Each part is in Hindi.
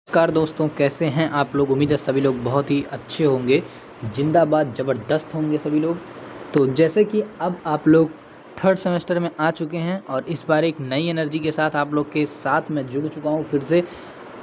नमस्कार दोस्तों, कैसे हैं आप लोग। उम्मीद है सभी लोग बहुत ही अच्छे होंगे। जिंदाबाद ज़बरदस्त होंगे सभी लोग। तो जैसे कि अब आप लोग थर्ड सेमेस्टर में आ चुके हैं और इस बार एक नई एनर्जी के साथ आप लोग के साथ मैं जुड़ चुका हूं फिर से।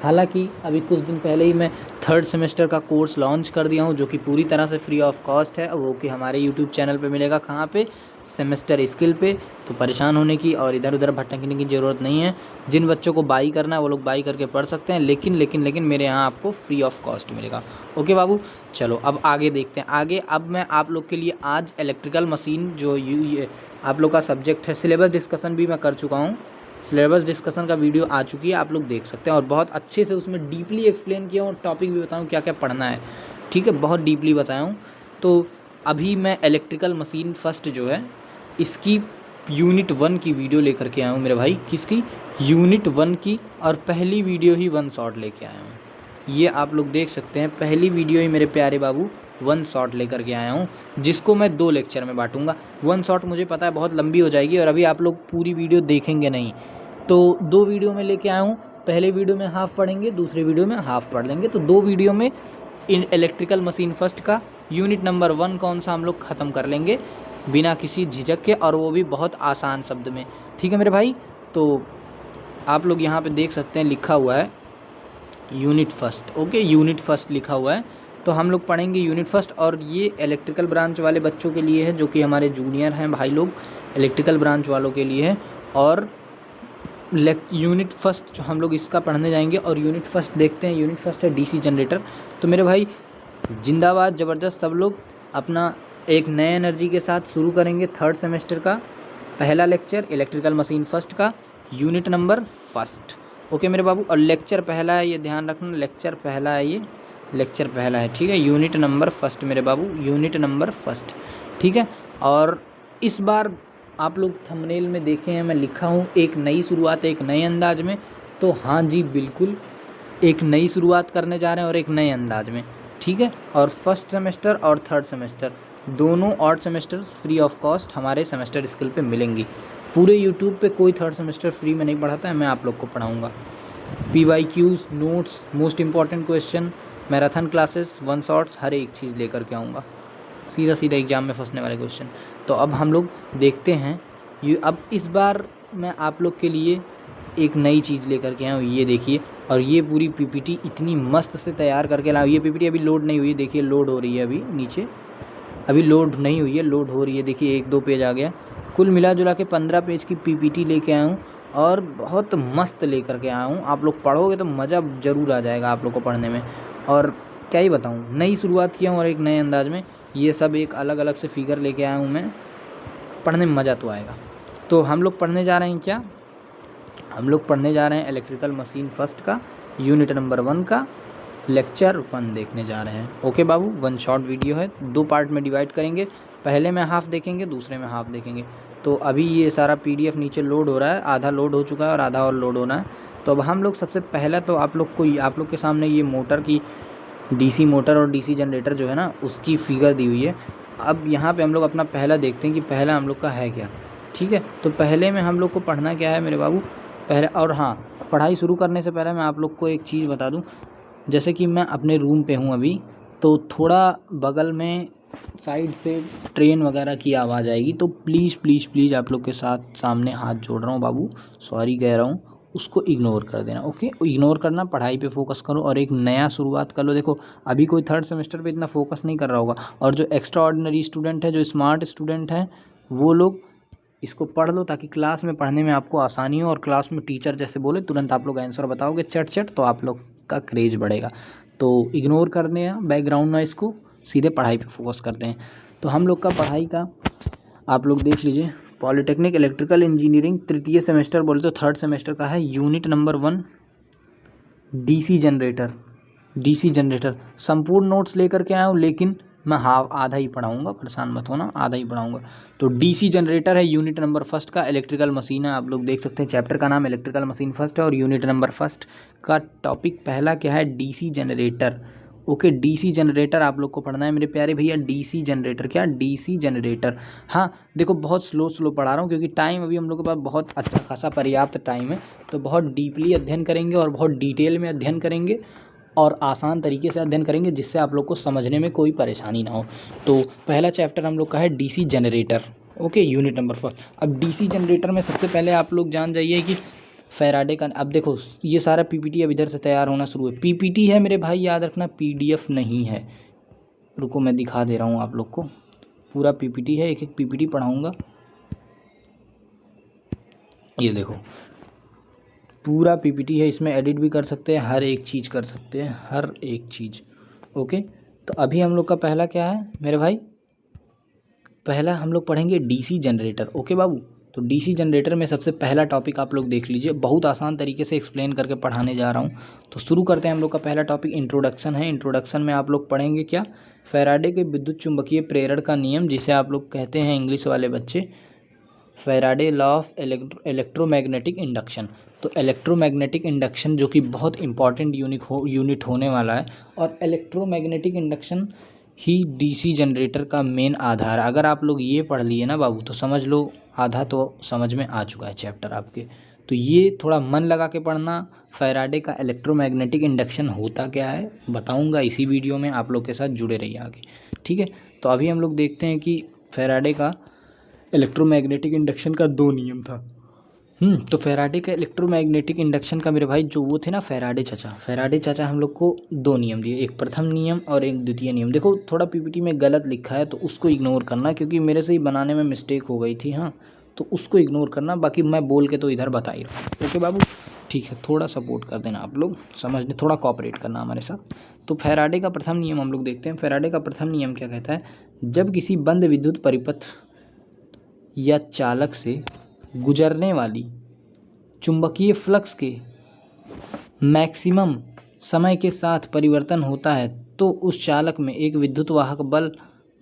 हालांकि अभी कुछ दिन पहले ही मैं थर्ड सेमेस्टर का कोर्स लॉन्च कर दिया हूं, जो कि पूरी तरह से फ्री ऑफ कॉस्ट है। वो कि हमारे यूट्यूब चैनल पे मिलेगा। कहाँ पे? सेमेस्टर स्किल पे। तो परेशान होने की और इधर उधर भटकने की ज़रूरत नहीं है। जिन बच्चों को बाई करना है वो लोग बाई करके पढ़ सकते हैं, लेकिन मेरे यहाँ आपको फ्री ऑफ कॉस्ट मिलेगा। ओके बाबू, चलो अब आगे देखते हैं। आगे अब मैं आप लोग के लिए आज इलेक्ट्रिकल मशीन जो ये आप लोग का सब्जेक्ट है, सिलेबस डिस्कशन भी मैं कर चुका हूँ। सिलेबस डिस्कशन का वीडियो आ चुकी है, आप लोग देख सकते हैं। और बहुत अच्छे से उसमें डीपली एक्सप्लेन किया हूँ, टॉपिक भी बताऊँ क्या क्या पढ़ना है। ठीक है, बहुत डीपली बताया हूँ। तो अभी मैं इलेक्ट्रिकल मशीन फर्स्ट जो है इसकी यूनिट 1 की वीडियो लेकर के आया हूँ मेरे भाई। किसकी? यूनिट 1 की। और पहली वीडियो ही 1 शॉट लेके आया हूँ। ये आप लोग देख सकते हैं, पहली वीडियो ही मेरे प्यारे बाबू 1 शॉट लेकर के आया हूँ, जिसको मैं 2 लेक्चर में बांटूंगा। 1 शॉट मुझे पता है बहुत लंबी हो जाएगी और अभी आप लोग पूरी वीडियो देखेंगे नहीं, तो 2 वीडियो में लेके आया हूँ। पहले वीडियो में हाफ पढ़ेंगे, दूसरे वीडियो में हाफ पढ़ लेंगे। तो 2 वीडियो में इन इलेक्ट्रिकल मशीन फर्स्ट का यूनिट नंबर 1 कौन सा हम लोग ख़त्म कर लेंगे बिना किसी झिझक के, और वो भी बहुत आसान शब्द में। ठीक है मेरे भाई। तो आप लोग यहाँ पे देख सकते हैं लिखा हुआ है unit first. Okay, unit first लिखा हुआ है। तो हम लोग पढ़ेंगे यूनिट फर्स्ट। और ये इलेक्ट्रिकल ब्रांच वाले बच्चों के लिए है, जो कि हमारे जूनियर हैं भाई लोग, इलेक्ट्रिकल ब्रांच वालों के लिए है। और यूनिट फर्स्ट जो हम लोग इसका पढ़ने जाएंगे। और यूनिट फर्स्ट देखते हैं, यूनिट फर्स्ट है डीसी जनरेटर। तो मेरे भाई जिंदाबाद ज़बरदस्त, सब लोग अपना एक नए एनर्जी के साथ शुरू करेंगे थर्ड सेमेस्टर का पहला लेक्चर इलेक्ट्रिकल मशीन फर्स्ट का यूनिट नंबर फर्स्ट। ओके मेरे बाबू, और लेक्चर पहला है, ये ध्यान रखना, लेक्चर पहला है, ये लेक्चर पहला है। ठीक है, यूनिट नंबर फर्स्ट मेरे बाबू, यूनिट नंबर फर्स्ट। ठीक है। और इस बार आप लोग थंबनेल में देखे हैं, मैं लिखा हूँ एक नई शुरुआत एक नए अंदाज में। तो हाँ जी बिल्कुल, एक नई शुरुआत करने जा रहे हैं और एक नए अंदाज में। ठीक है। और फर्स्ट सेमेस्टर और थर्ड सेमेस्टर दोनों odd semester free of cost हमारे सेमेस्टर स्किल पे मिलेंगी। पूरे यूट्यूब पे कोई थर्ड सेमेस्टर फ्री में नहीं पढ़ाता है, मैं आप लोग को पढ़ाऊँगा। PYQs, notes, most important question, marathon classes, 1 shots, हर एक चीज़ लेकर के आऊँगा। सीधा सीधा एग्जाम में फंसने वाले क्वेश्चन। तो अब हम लोग देखते हैं ये। अब इस बार मैं आप लोग के लिए एक नई चीज़ लेकर के आया हूँ, ये देखिए। और ये पूरी PPT इतनी मस्त से तैयार करके लाऊँ। ये PPT अभी लोड नहीं हुई, देखिए लोड हो रही है अभी नीचे, अभी लोड नहीं हुई है, लोड हो रही है। देखिए 1-2 पेज आ गया। कुल मिला जुला के 15 पेज की PPT लेके आया हूँ और बहुत मस्त लेकर के आया हूँ। आप लोग पढ़ोगे तो मज़ा ज़रूर आ जाएगा आप लोग को पढ़ने में। और क्या ही बताऊँ, नई शुरुआत किया हूँ और एक नए अंदाज में। ये सब एक अलग अलग से फिगर लेके आया हूँ मैं, पढ़ने में मज़ा तो आएगा। तो हम लोग पढ़ने जा रहे हैं क्या? हम लोग पढ़ने जा रहे हैं इलेक्ट्रिकल मशीन फर्स्ट का यूनिट नंबर 1 का लेक्चर 1 देखने जा रहे हैं। ओके बाबू, 1 शॉर्ट वीडियो है, 2 पार्ट में डिवाइड करेंगे। पहले में हाफ देखेंगे, दूसरे में हाफ देखेंगे। तो अभी ये सारा PDF नीचे लोड हो रहा है, आधा लोड हो चुका है और आधा और लोड होना है। तो अब हम लोग सबसे पहला तो आप लोग के सामने ये मोटर की DC मोटर और DC जनरेटर जो है ना, उसकी फिगर दी हुई है। अब यहाँ पे हम लोग अपना पहला देखते हैं कि पहला हम लोग का है क्या। ठीक है। तो पहले में हम लोग को पढ़ना क्या है मेरे बाबू, पहले। और हाँ, पढ़ाई शुरू करने से पहले मैं आप लोग को एक चीज़ बता दूँ। जैसे कि मैं अपने रूम पे हूँ अभी, तो थोड़ा बगल में साइड से ट्रेन वगैरह की आवाज़ आएगी, तो प्लीज़ प्लीज़ प्लीज़ आप लोग के साथ सामने हाथ जोड़ रहा हूँ बाबू, सॉरी कह रहा हूँ, उसको इग्नोर कर देना। ओके, इग्नोर करना, पढ़ाई पे फोकस करो और एक नया शुरुआत कर लो। देखो अभी कोई थर्ड सेमेस्टर पे इतना फोकस नहीं कर रहा होगा, और जो एक्स्ट्रा ऑर्डिनरी स्टूडेंट है, जो स्मार्ट स्टूडेंट हैं, वो लोग इसको पढ़ लो ताकि क्लास में पढ़ने में आपको आसानी हो। और क्लास में टीचर जैसे बोले तुरंत आप लोग आंसर बताओगे चट चट, तो आप लोग का क्रेज बढ़ेगा। तो इग्नोर करते हैं बैकग्राउंड नॉइस को, सीधे पढ़ाई पे फोकस करते हैं। तो हम लोग का पढ़ाई का आप लोग देख लीजिए, पॉलिटेक्निक इलेक्ट्रिकल इंजीनियरिंग तृतीय सेमेस्टर बोले तो थर्ड सेमेस्टर का है, unit number 1 DC generator. DC generator संपूर्ण नोट्स लेकर के आया हूँ, लेकिन मैं आधा ही पढ़ाऊँगा, परेशान मत होना, आधा ही पढ़ाऊँगा। तो DC जनरेटर है, यूनिट नंबर फर्स्ट का, इलेक्ट्रिकल मशीन है। आप लोग देख सकते हैं चैप्टर का नाम इलेक्ट्रिकल मशीन फर्स्ट है और यूनिट नंबर फर्स्ट का टॉपिक पहला क्या है, DC generator. Okay, DC generator आप लोग को पढ़ना है मेरे प्यारे भैया, डीसी जनरेटर। क्या? DC generator. हाँ देखो, बहुत स्लो पढ़ा रहा हूँ क्योंकि टाइम अभी हम लोग के पास बहुत अच्छा खासा पर्याप्त टाइम है, तो बहुत डीपली अध्ययन करेंगे और बहुत डिटेल में अध्ययन करेंगे और आसान तरीके से अध्ययन करेंगे जिससे आप लोग को समझने में कोई परेशानी ना हो। तो पहला चैप्टर हम लोग का है DC generator. Okay, unit number 1। अब डीसी जनरेटर में सबसे पहले आप लोग जान जाइए कि फैराडे का, अब देखो ये सारा पीपीटी अब इधर से तैयार होना शुरू है। पीपीटी है मेरे भाई, याद रखना, पीडीएफ नहीं है। रुको मैं दिखा दे रहा हूँ आप लोग को, पूरा पीपीटी है, एक एक पीपीटी पढ़ाऊँगा। ये देखो पूरा पीपीटी है, इसमें एडिट भी कर सकते हैं, हर एक चीज़ कर सकते हैं, हर एक चीज़। ओके, तो अभी हम लोग का पहला क्या है मेरे भाई? पहला हम लोग पढ़ेंगे डीसी जनरेटर। ओके बाबू, तो डीसी जनरेटर में सबसे पहला टॉपिक आप लोग देख लीजिए, बहुत आसान तरीके से एक्सप्लेन करके पढ़ाने जा रहा हूँ। तो शुरू करते हैं। हम लोग का पहला टॉपिक इंट्रोडक्शन है। इंट्रोडक्शन में आप लोग पढ़ेंगे क्या? फैराडे के विद्युत चुंबकीय प्रेरण का नियम, जिसे आप लोग कहते हैं इंग्लिश वाले बच्चे Faraday law of electromagnetic induction. तो इलेक्ट्रोमैग्नेटिक इंडक्शन जो कि बहुत इंपॉर्टेंट यूनिट होने वाला है, और इलेक्ट्रोमैग्नेटिक इंडक्शन ही डीसी जनरेटर का मेन आधार है। अगर आप लोग ये पढ़ लिए ना बाबू तो समझ लो आधा तो समझ में आ चुका है चैप्टर आपके। तो ये थोड़ा मन लगा के पढ़ना। फैराडे का इलेक्ट्रोमैग्नेटिक इंडक्शन होता क्या है बताऊंगा इसी वीडियो में, आप लोग के साथ जुड़े रहिए आगे, ठीक है। तो अभी हम लोग देखते हैं कि फैराडे का इलेक्ट्रोमैग्नेटिक इंडक्शन का 2 नियम था। तो फैराडे का इलेक्ट्रोमैग्नेटिक इंडक्शन का मेरे भाई जो वो थे ना फैराडे चाचा हम लोग को 2 नियम दिए, एक प्रथम नियम और एक द्वितीय नियम। देखो थोड़ा पीपीटी में गलत लिखा है तो उसको इग्नोर करना, क्योंकि मेरे से ही बनाने में मिस्टेक हो गई थी। हाँ, तो उसको इग्नोर करना, बाकी मैं बोल के तो इधर बता ही रहा हूँ। ओके बाबू, ठीक है, थोड़ा सपोर्ट कर देना आप लोग, समझने थोड़ा कॉपरेट करना हमारे साथ। तो फैराडे का प्रथम नियम हम लोग देखते हैं। फैराडे का प्रथम नियम क्या कहता है? जब किसी बंद विद्युत परिपथ या चालक से गुजरने वाली चुंबकीय फ्लक्स के मैक्सिमम समय के साथ परिवर्तन होता है तो उस चालक में एक विद्युत वाहक बल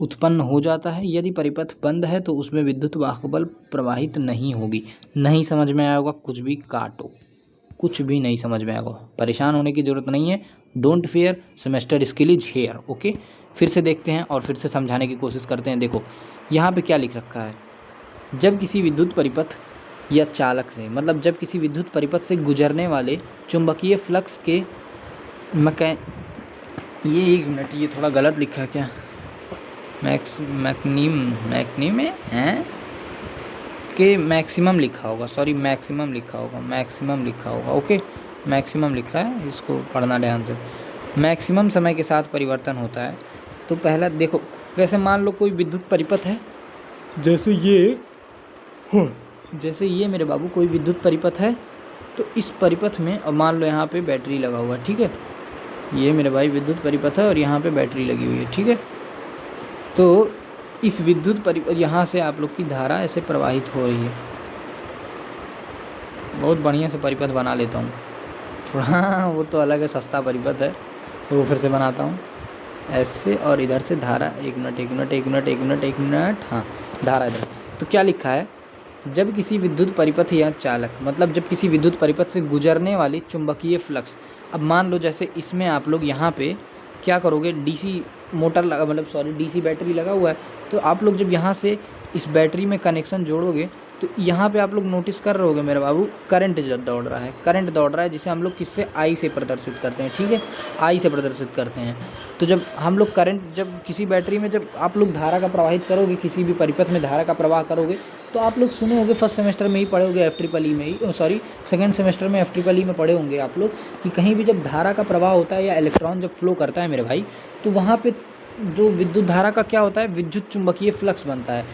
उत्पन्न हो जाता है। यदि परिपथ बंद है तो उसमें विद्युत वाहक बल प्रवाहित नहीं होगी। नहीं समझ में आया होगा कुछ भी काटो, कुछ भी नहीं समझ में आएगा, परेशान होने की ज़रूरत नहीं है। Don't fear, semester skill is here. Okay, फिर से देखते हैं और फिर से समझाने की कोशिश करते हैं। देखो यहाँ पे क्या लिख रखा है? जब किसी विद्युत परिपथ या चालक से, मतलब जब किसी विद्युत परिपथ से गुजरने वाले चुंबकीय फ्लक्स के ये एक मिनट, ये थोड़ा गलत लिखा है क्या? मैक्निम है कि मैक्सिमम लिखा होगा, सॉरी मैक्सिमम लिखा होगा। ओके, मैक्सिमम लिखा है, इसको पढ़ना ध्यान से। मैक्सिमम समय के साथ परिवर्तन होता है। तो पहला देखो, वैसे मान लो कोई विद्युत परिपथ है, जैसे ये मेरे बाबू कोई विद्युत परिपथ है, तो इस परिपथ में अब मान लो यहाँ पे बैटरी लगा हुआ है, ठीक है। ये मेरे भाई विद्युत परिपथ है और यहाँ पे बैटरी लगी हुई है, ठीक है। तो इस विद्युत परिपथ, यहाँ से आप लोग की धारा ऐसे प्रवाहित हो रही है। बहुत बढ़िया से परिपथ बना लेता हूँ थोड़ा, वो तो अलग है, सस्ता परिपथ है, तो वो फिर से बनाता हूँ ऐसे, और इधर से धारा, एक मिनट, हाँ धारा इधर। तो क्या लिखा है? जब किसी विद्युत परिपथ या चालक, मतलब जब किसी विद्युत परिपथ से गुजरने वाली चुंबकीय फ्लक्स, अब मान लो जैसे इसमें आप लोग यहाँ पे क्या करोगे, डीसी मोटर लगा, मतलब सॉरी डीसी बैटरी लगा हुआ है, तो आप लोग जब यहाँ से इस बैटरी में कनेक्शन जोड़ोगे तो यहाँ पे आप लोग नोटिस कर रहे होगे मेरे बाबू, करंट दौड़ रहा है, जिसे हम लोग किससे, आई से प्रदर्शित करते हैं, ठीक है, आई से प्रदर्शित करते हैं। तो जब हम लोग करंट, जब किसी बैटरी में जब आप लोग धारा का प्रवाहित करोगे, किसी भी परिपथ में धारा का प्रवाह करोगे, तो आप लोग सुने होंगे फर्स्ट सेमेस्टर में ही पढ़े होंगे, सेकंड सेमेस्टर में FEE में पढ़े होंगे आप लोग, कि कहीं भी जब धारा का प्रवाह होता है या इलेक्ट्रॉन जब फ्लो करता है मेरे भाई, तो वहाँ पे जो विद्युत धारा का क्या होता है, विद्युत चुंबकीय फ्लक्स बनता है।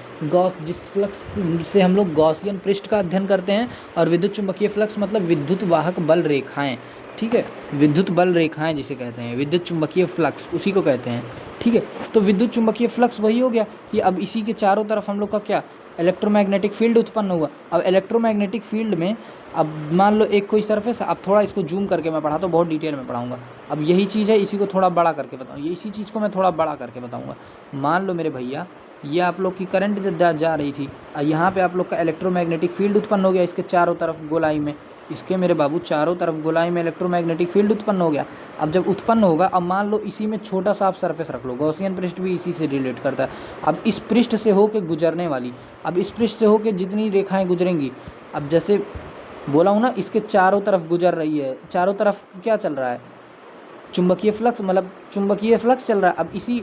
जिस फ्लक्स से हम लोग गॉसियन पृष्ठ का अध्ययन करते हैं, और विद्युत चुंबकीय फ्लक्स मतलब विद्युत वाहक बल रेखाएं, ठीक है, विद्युत बल रेखाएं जिसे कहते हैं, विद्युत चुंबकीय फ्लक्स उसी को कहते हैं, ठीक है। तो विद्युत चुंबकीय फ्लक्स वही हो गया कि अब इसी के चारों तरफ हम लोग का क्या, इलेक्ट्रोमैग्नेटिक फील्ड उत्पन्न हुआ। अब इलेक्ट्रोमैग्नेटिक फील्ड में, अब मान लो एक कोई सरफेस, अब थोड़ा इसको जूम करके मैं पढ़ाता हूँ, बहुत डिटेल में पढ़ाऊँगा। अब यही चीज़ है, इसी को थोड़ा बड़ा करके बताऊँ, इसी चीज़ को मैं थोड़ा बड़ा करके बताऊँगा। मान लो मेरे भैया, ये आप लोग की करंट जा रही थी, और यहाँ पे आप लोग का इलेक्ट्रोमैग्नेटिक फील्ड उत्पन्न हो गया इसके चारों तरफ गोलाई में, इसके मेरे बाबू चारों तरफ गोलाई में इलेक्ट्रोमैग्नेटिक फील्ड उत्पन्न हो गया। अब जब उत्पन्न होगा, अब मान लो इसी में छोटा सा आप सरफेस रख लो, गॉसियन पृष्ठ भी इसी से रिलेट करता है। अब इस पृष्ठ से होके गुजरने वाली, अब इस पृष्ठ से होके जितनी रेखाएं गुजरेंगी, अब जैसे बोला हूँ ना, इसके चारों तरफ गुजर रही है, चारों तरफ क्या चल रहा है, चुंबकीय फ्लक्स, मतलब चुंबकीय फ्लक्स चल रहा है। अब इसी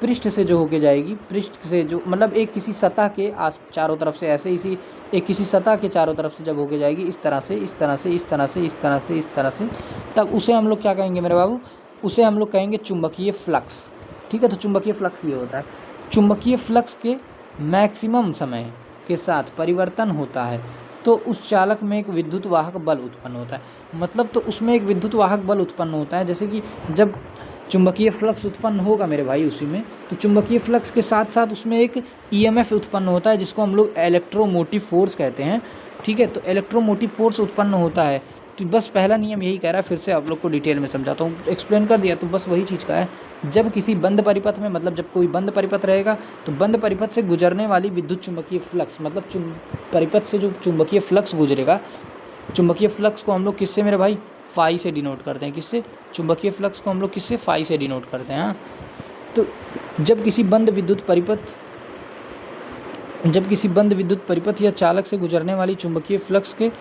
पृष्ठ से जो होके जाएगी, पृष्ठ से जो मतलब एक किसी सतह के आस चारों तरफ से ऐसे इसी एक किसी सतह के चारों तरफ से जब होके जाएगी, इस तरह से, इस तरह से, इस तरह से, इस तरह से, इस तरह से, तब उसे हम लोग क्या कहेंगे मेरे बाबू, उसे हम लोग कहेंगे चुंबकीय फ्लक्स। ठीक है, तो चुंबकीय फ्लक्स ये होता है। चुंबकीय फ्लक्स के मैक्सिमम समय के साथ परिवर्तन होता है तो उस चालक में एक विद्युत वाहक बल उत्पन्न होता है। मतलब तो उसमें एक विद्युत वाहक बल उत्पन्न होता है, जैसे कि जब चुंबकीय फ्लक्स उत्पन्न होगा मेरे भाई उसी में, तो चुंबकीय फ्लक्स के साथ साथ उसमें एक ईएमएफ उत्पन्न होता है, जिसको हम लोग इलेक्ट्रोमोटिव फोर्स कहते हैं। ठीक है, तो इलेक्ट्रोमोटिव फोर्स उत्पन्न होता है। तो बस पहला नियम यही कह रहा है, फिर से आप लोग को डिटेल में समझाता हूँ, एक्सप्लेन कर दिया तो बस वही चीज़ का है। जब किसी बंद परिपथ में, मतलब जब कोई बंद परिपथ रहेगा तो बंद परिपथ से गुजरने वाली विद्युत चुंबकीय फ्लक्स, मतलब परिपथ से जो चुंबकीय फ्लक्स गुजरेगा, चुंबकीय फ्लक्स को हम लोग किससे मेरे भाई, फाई से डिनोट करते हैं। किससे? चुंबकीय फ्लक्स को हम लोग किससे, फाई से डिनोट करते हैं। हाँ, तो जब किसी बंद विद्युत परिपथ या चालक से गुजरने वाली चुंबकीय फ्लक्स के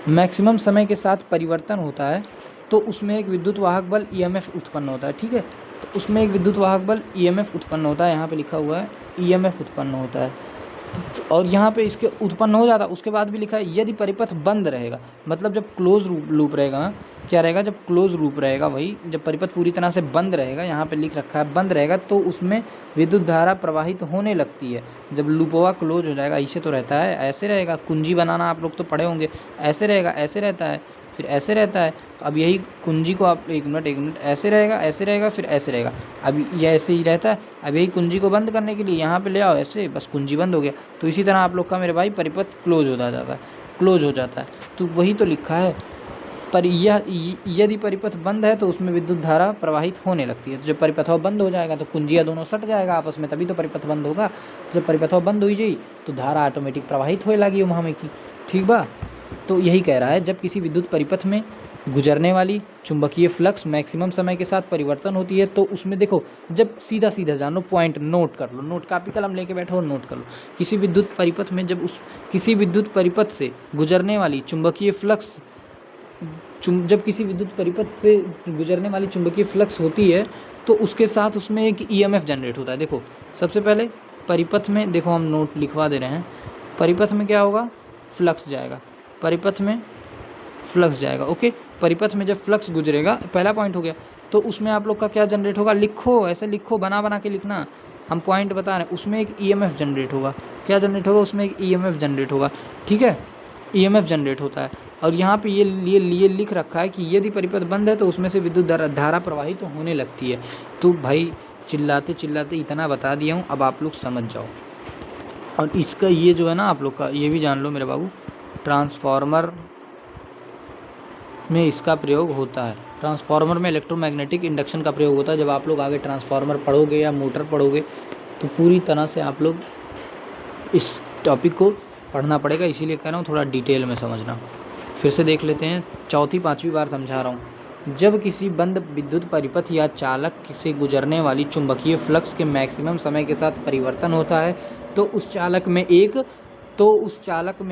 मैक्सिमम समय के साथ परिवर्तन होता है तो उसमें एक विद्युत वाहक बल ईएमएफ उत्पन्न होता है। ठीक है, तो उसमें एक विद्युत वाहक बल ईएमएफ उत्पन्न होता है, यहाँ पे लिखा हुआ है ईएमएफ उत्पन्न होता है। और यहाँ पे इसके उत्पन्न हो जाता, उसके बाद भी लिखा है यदि परिपथ बंद रहेगा, मतलब जब क्लोज लूप रहेगा, क्या रहेगा, जब क्लोज लूप रहेगा, वही जब परिपथ पूरी तरह से बंद रहेगा, यहाँ पे लिख रखा है बंद रहेगा, तो उसमें विद्युत धारा प्रवाहित होने लगती है। जब लूपवा क्लोज हो जाएगा, ऐसे तो रहता है, ऐसे रहेगा, कुंजी बनाना आप लोग तो पढ़े होंगे, ऐसे रहेगा, ऐसे रहता है, फिर ऐसे रहता है। तो अब यही कुंजी को आप एक मिनट ऐसे रहेगा, फिर ऐसे रहेगा, अब ये ऐसे ही रहता है। अब यही कुंजी को बंद करने के लिए यहाँ पे ले आओ ऐसे, बस कुंजी बंद हो गया। तो इसी तरह आप लोग का मेरे भाई परिपथ क्लोज हो जाता है। तो वही तो लिखा है, पर यह यदि परिपथ बंद है तो उसमें विद्युत धारा प्रवाहित होने लगती है। तो जब परिपथ बंद हो जाएगा तो कुंजियाँ दोनों सट जाएगा आपस में, तभी तो परिपथ बंद होगा। तो जब परिपथ बंद हुई जाई तो धारा ऑटोमेटिक प्रवाहित होने लगी वहाँ में की। ठीक बा, तो यही कह रहा है, जब किसी विद्युत परिपथ में गुजरने वाली चुंबकीय फ्लक्स मैक्सिमम समय के साथ परिवर्तन होती है तो उसमें देखो, जब सीधा जानो, पॉइंट नोट कर लो, नोट कापी कलम लेके बैठो और नोट कर लो। किसी विद्युत परिपथ में किसी विद्युत परिपथ से गुजरने वाली चुंबकीय फ्लक्स जब किसी विद्युत परिपथ से गुजरने वाली चुंबकीय फ्लक्स होती है तो उसके साथ उसमें एक ईएमएफ जनरेट होता है। देखो, सबसे पहले परिपथ में, देखो हम नोट लिखवा दे रहे हैं, परिपथ में क्या होगा, फ्लक्स जाएगा, परिपथ में फ्लक्स जाएगा। ओके, परिपथ में जब फ्लक्स गुजरेगा, पहला पॉइंट हो गया, तो उसमें आप लोग का क्या जनरेट होगा, लिखो, ऐसे लिखो, बना के लिखना, हम पॉइंट बता रहे हैं। उसमें एक ईएमएफ जनरेट होगा। क्या जनरेट होगा, उसमें एक ईएमएफ जनरेट होगा। ठीक है, ईएमएफ जनरेट होता है। और यहाँ पे ये लिख रखा है कि यदि परिपथ बंद है तो उसमें से विद्युत धारा प्रवाहित तो होने लगती है। तो भाई चिल्लाते इतना बता दिया हूँ, अब आप लोग समझ जाओ। और इसका ये जो है ना, आप लोग का ये भी जान लो मेरे बाबू, ट्रांसफार्मर में इसका प्रयोग होता है। ट्रांसफार्मर में इलेक्ट्रोमैग्नेटिक इंडक्शन का प्रयोग होता है। जब आप लोग आगे ट्रांसफार्मर पढ़ोगे या मोटर पढ़ोगे तो पूरी तरह से आप लोग इस टॉपिक को पढ़ना पड़ेगा, इसीलिए कह रहा हूँ थोड़ा डिटेल में समझना। फिर से देख लेते हैं, चौथी पाँचवीं बार समझा रहा हूँ। जब किसी बंद विद्युत परिपथ या चालक से गुजरने वाली चुंबकीय फ्लक्स के मैक्सिमम समय के साथ परिवर्तन होता है तो उस चालक में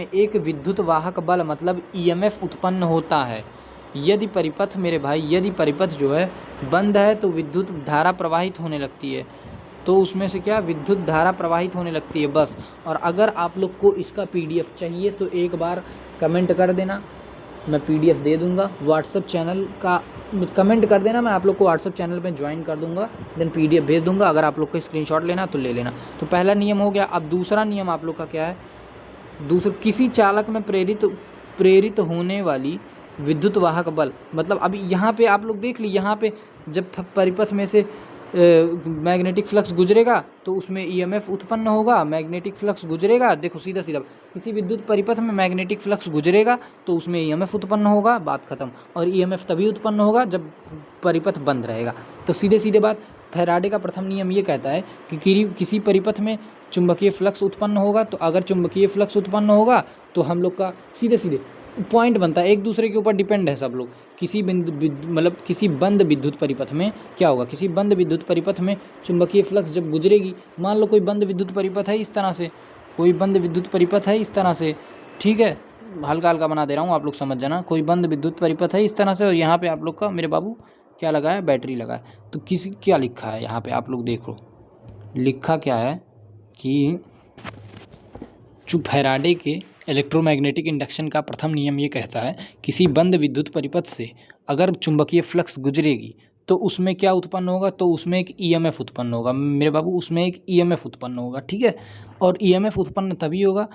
एक विद्युत वाहक बल मतलब ईएमएफ उत्पन्न होता है। यदि परिपथ जो है बंद है तो विद्युत धारा प्रवाहित होने लगती है, तो उसमें से क्या, विद्युत धारा प्रवाहित होने लगती है, बस। और अगर आप लोग को इसका पीडीएफ चाहिए तो एक बार कमेंट कर देना, मैं पीडीएफ दे दूंगा। व्हाट्सएप चैनल का कमेंट कर देना, मैं आप लोग को व्हाट्सएप चैनल पे ज्वाइन कर दूंगा, देन पीडीएफ भेज दूंगा। अगर आप लोग को स्क्रीनशॉट लेना तो ले लेना। तो पहला नियम हो गया। अब दूसरा नियम आप लोग का क्या है, किसी चालक में प्रेरित होने वाली विद्युत वाहक बल, मतलब अभी यहाँ पे आप लोग देख ली, यहाँ पे जब परिपथ में से मैग्नेटिक फ्लक्स गुजरेगा तो उसमें ईएमएफ उत्पन्न होगा। मैग्नेटिक फ्लक्स गुजरेगा, देखो सीधा किसी विद्युत परिपथ में मैग्नेटिक फ्लक्स गुजरेगा तो उसमें ईएमएफ उत्पन्न होगा, बात खत्म। और ईएमएफ तभी उत्पन्न होगा जब परिपथ बंद रहेगा। तो सीधे बात, फैराडे का प्रथम नियम ये कहता है कि किसी परिपथ में चुंबकीय फ्लक्स उत्पन्न होगा, तो अगर चुंबकीय फ्लक्स उत्पन्न होगा तो हम लोग का सीधे पॉइंट बनता है, एक दूसरे के ऊपर डिपेंड है सब लोग। किसी मतलब किसी बंद विद्युत परिपथ में क्या होगा, किसी बंद विद्युत परिपथ में चुंबकीय फ्लक्स जब गुजरेगी, मान लो कोई बंद विद्युत परिपथ है इस तरह से, कोई बंद विद्युत परिपथ है इस तरह से, ठीक है, हल्का हल्का बना दे रहा हूँ, आप लोग समझ जाना। कोई बंद विद्युत परिपथ है इस तरह से और यहाँ पे आप लोग का मेरे बाबू क्या लगा है, बैटरी लगा है। तो किसी क्या लिखा है यहाँ पे आप लोग देख लो, लिखा क्या है कि फैराडे के इलेक्ट्रोमैग्नेटिक इंडक्शन का प्रथम नियम ये कहता है, किसी बंद विद्युत परिपथ से अगर चुंबकीय फ्लक्स गुजरेगी तो उसमें क्या उत्पन्न होगा, तो उसमें एक ईएमएफ उत्पन्न होगा मेरे बाबू, उसमें एक ईएमएफ उत्पन्न होगा, ठीक है। और ईएमएफ उत्पन्न तभी होगा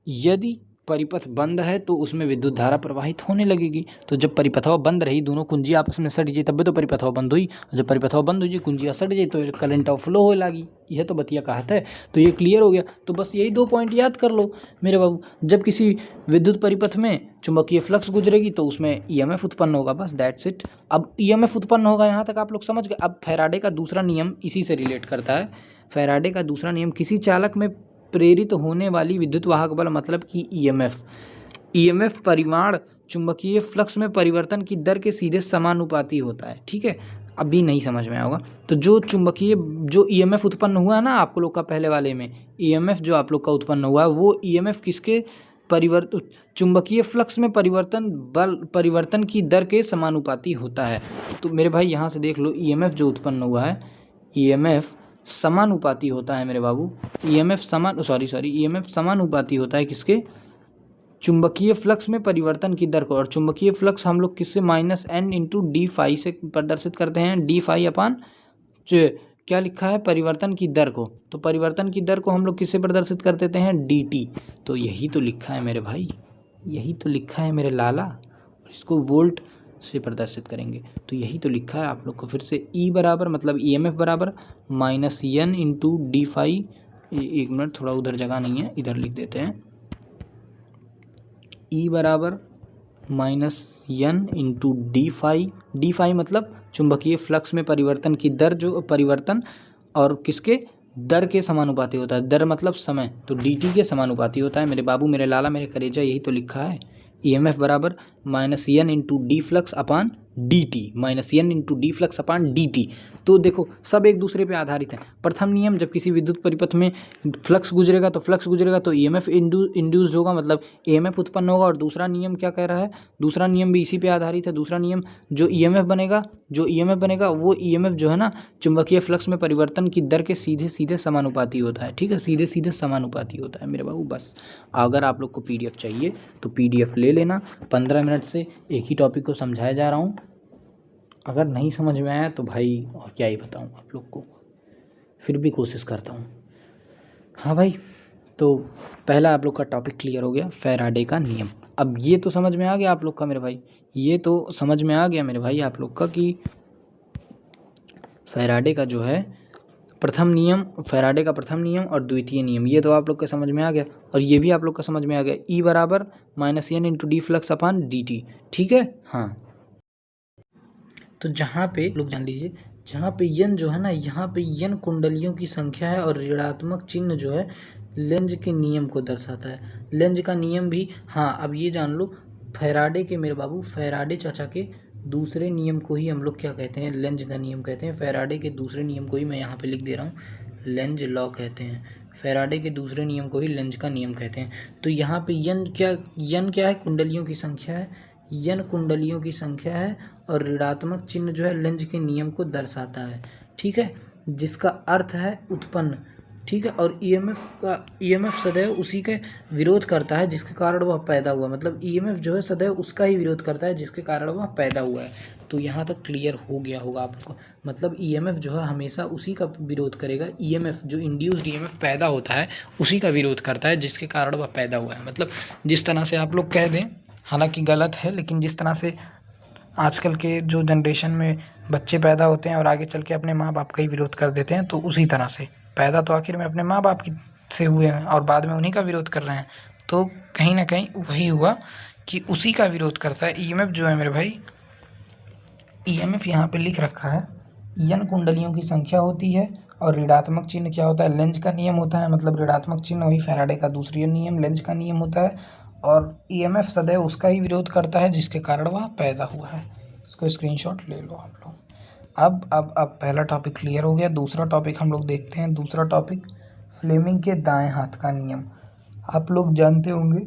यदि परिपथ बंद है तो उसमें विद्युत धारा प्रवाहित होने लगेगी। तो जब परिपथवा बंद रही, दोनों कुंजी आपस में सट जाई, तब तो परिपथवा बंद हुई, जब परिपथवा बंद हुई कुंजिया सट जाई तो करंट ऑफ फ्लो हो लगी। यह तो बतिया कहता है, तो ये क्लियर हो गया। तो बस यही 2 पॉइंट याद कर लो मेरे बाबू, जब किसी विद्युत परिपथ में चुंबकीय फ्लक्स गुजरेगी तो उसमें ईएमएफ उत्पन्न होगा, बस दैट्स इट। अब ईएमएफ उत्पन्न होगा, यहाँ तक आप लोग समझ गए। अब फैराडे का दूसरा नियम इसी से रिलेट करता है। फैराडे का दूसरा नियम, किसी चालक में प्रेरित होने वाली विद्युत वाहक बल मतलब कि ईएमएफ परिमाण चुंबकीय फ्लक्स में परिवर्तन की दर के सीधे समानुपाती होता है, ठीक है। अभी नहीं समझ में आएगा तो जो ईएमएफ उत्पन्न हुआ है ना आप लोग का पहले वाले में, ईएमएफ जो आप लोग का उत्पन्न हुआ है वो ईएमएफ किसके चुंबकीय फ्लक्स में परिवर्तन की दर के समानुपाती होता है। तो मेरे भाई यहाँ से देख लो, ईएमएफ जो उत्पन्न हुआ है, ईएमएफ समानुपाती होता है मेरे बाबू, ईएमएफ समानुपाती होता है किसके, चुंबकीय फ्लक्स में परिवर्तन की दर को। और चुंबकीय फ्लक्स हम लोग किससे, -n/d∅ से प्रदर्शित करते हैं, d∅ अपान क्या लिखा है, परिवर्तन की दर को। तो परिवर्तन की दर को हम लोग किससे प्रदर्शित कर देते हैं, dt। तो यही तो लिखा है मेरे भाई, यही तो लिखा है मेरे लाला, और इसको वोल्ट से प्रदर्शित करेंगे तो यही तो लिखा है आप लोग को। फिर से E बराबर मतलब EMF बराबर -n/d∅, एक मिनट थोड़ा उधर जगह नहीं है, इधर लिख देते हैं, E बराबर -n/d∅, d∅ मतलब चुंबकीय फ्लक्स में परिवर्तन की दर, जो परिवर्तन और किसके दर के समानुपाती होता है, दर मतलब समय, तो dt के समानुपाती होता है मेरे बाबू, मेरे लाला, मेरे करेजा, यही तो लिखा है। EMF बराबर -n/d फ्लक्स अपान dt, -n/d फ्लक्स अपान dt। तो देखो सब एक दूसरे पे आधारित है। प्रथम नियम, जब किसी विद्युत परिपथ में फ्लक्स गुजरेगा तो EMF इंड्यूस्ड होगा, मतलब EMF उत्पन्न होगा। और दूसरा नियम क्या कह रहा है, दूसरा नियम भी इसी पे आधारित है। दूसरा नियम, जो EMF बनेगा वो EMF जो है ना, चुंबकीय फ्लक्स में परिवर्तन की दर के सीधे समानुपाती होता है, ठीक है, सीधे समानुपाती होता है मेरे बाबू। बस अगर आप लोग को PDF चाहिए तो PDF ले लेना, 15 मिनट से एक ही टॉपिक को समझाया जा रहा हूँ। अगर नहीं समझ में आया तो भाई और क्या ही बताऊँ आप लोग को, फिर भी कोशिश करता हूँ। हाँ भाई, तो पहला आप लोग का टॉपिक क्लियर हो गया, फैराडे का नियम। अब ये तो समझ में आ गया आप लोग का मेरे भाई, ये तो समझ में आ गया मेरे भाई आप लोग का कि फैराडे का जो है प्रथम नियम, फैराडे का प्रथम नियम और द्वितीय नियम, ये तो आप लोग के समझ में आ गया। और ये भी आप लोग का समझ में आ गया, E बराबर -n/d फ्लक्स अपान dt, ठीक है। हाँ, तो जहाँ पे लोग जान लीजिए, जहाँ पे यन जो है ना, यहाँ पे यन कुंडलियों की संख्या है और ऋणात्मक चिन्ह जो है लेंज के नियम को दर्शाता है। लेंज का नियम भी, हाँ अब ये जान लो, फैराडे के मेरे बाबू, फैराडे चाचा के दूसरे नियम को ही हम लोग क्या कहते हैं, लेंज का नियम कहते हैं। फैराडे के दूसरे नियम को ही मैं यहाँ पे लिख दे रहा हूँ, लेंज लॉ कहते हैं। फैराडे के दूसरे नियम को ही लेंज का नियम कहते हैं। तो यहाँ पे यन क्या है, कुंडलियों की संख्या है, यन कुंडलियों की संख्या है और ऋणात्मक चिन्ह जो है लेंज के नियम को दर्शाता है, ठीक है, जिसका अर्थ है उत्पन्न, ठीक है। और EMF सदैव उसी के विरोध करता है जिसके कारण वह पैदा हुआ, मतलब EMF जो है सदैव उसका ही विरोध करता है जिसके कारण वह पैदा हुआ है। तो यहाँ तक क्लियर हो गया होगा आपको, मतलब EMF जो है हमेशा उसी का विरोध करेगा, EMF जो इंड्यूस्ड EMF पैदा होता है उसी का विरोध करता है जिसके कारण वह पैदा हुआ है। मतलब जिस तरह से आप लोग कह दें, हालांकि गलत है, लेकिन जिस तरह से आजकल के जो जनरेशन में बच्चे पैदा होते हैं और आगे चल के अपने माँ बाप का ही विरोध कर देते हैं, तो उसी तरह से पैदा तो आखिर में अपने माँ बाप की से हुए हैं और बाद में उन्हीं का विरोध कर रहे हैं। तो कहीं ना कहीं वही हुआ कि उसी का विरोध करता है। EMF जो है मेरे भाई, EMF यहाँ पे लिख रखा है, यन कुंडलियों की संख्या होती है और ऋणात्मक चिन्ह क्या होता है, लेंज का नियम होता है। मतलब ऋणात्मक चिन्ह वही फैराडे का दूसरी नियम, लेंज का नियम होता है। और ईएमएफ सदैव उसका ही विरोध करता है जिसके कारण वह पैदा हुआ है। इसको स्क्रीनशॉट ले लो आप लोग। अब पहला टॉपिक क्लियर हो गया। दूसरा टॉपिक हम लोग देखते हैं। दूसरा टॉपिक फ्लेमिंग के दाएं हाथ का नियम। आप लोग जानते होंगे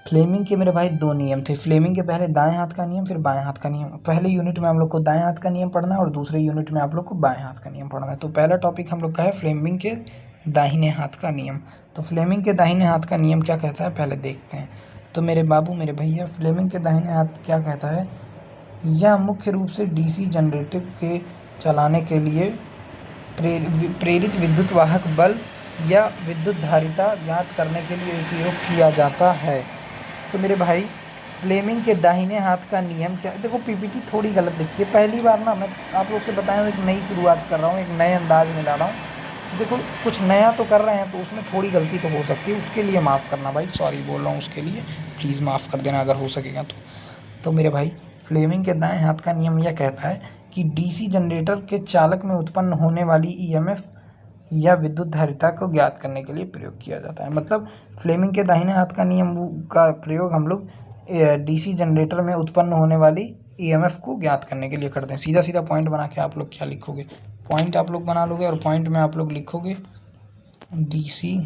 फ्लेमिंग के मेरे भाई दो नियम थे। फ्लेमिंग के पहले दाएं हाथ का नियम, फिर बाएं हाथ का नियम। पहले यूनिट में हम लोग को दाएं हाथ का नियम पढ़ना है और दूसरे यूनिट में आप लोग को बाएं हाथ का नियम पढ़ना है। तो पहला टॉपिक हम लोग का है फ्लेमिंग के दाहिने हाथ का नियम। तो फ्लेमिंग के दाहिने हाथ का नियम क्या कहता है पहले देखते हैं। तो मेरे बाबू मेरे भैया, फ्लेमिंग के दाहिने हाथ क्या कहता है, यह मुख्य रूप से डीसी जनरेटर के चलाने के लिए प्रेरित विद्युत वाहक बल या विद्युत धारिता ज्ञात करने के लिए उपयोग किया जाता है। तो मेरे भाई फ्लेमिंग के दाहिने हाथ का नियम क्या, देखो पीपीटी थोड़ी गलत लिखी है। पहली बार ना मैं आप लोग से बताया हूँ, एक नई शुरुआत कर रहा हूँ, एक नए अंदाज में ला रहा हूँ। देखो कुछ नया तो कर रहे हैं तो उसमें थोड़ी गलती तो हो सकती है, उसके लिए माफ़ करना भाई, सॉरी बोल रहा हूँ उसके लिए, प्लीज़ माफ़ कर देना अगर हो सकेगा तो मेरे भाई फ्लेमिंग के दाएं हाथ का नियम यह कहता है कि डीसी जनरेटर के चालक में उत्पन्न होने वाली ईएमएफ या विद्युत धारिता को ज्ञात करने के लिए प्रयोग किया जाता है। मतलब फ्लेमिंग के दाहिने हाथ का नियम का प्रयोग हम लोग डीसी जनरेटर में उत्पन्न होने वाली ईएमएफ को ज्ञात करने के लिए करते हैं। सीधा सीधा पॉइंट बना के आप लोग क्या लिखोगे, पॉइंट आप लोग बना लोगे और पॉइंट में आप लोग लिखोगे डीसी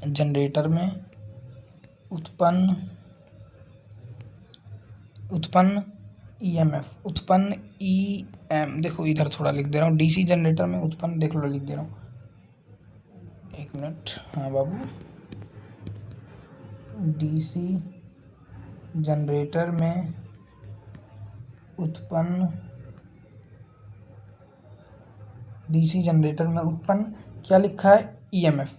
जनरेटर में उत्पन्न ईएमएफ, उत्पन्न देखो इधर थोड़ा लिख दे रहा हूँ, डीसी जनरेटर में उत्पन्न, देख लो लिख दे रहा हूँ, एक मिनट, हाँ बाबू, डीसी जनरेटर में उत्पन्न क्या लिखा है, ईएमएफ।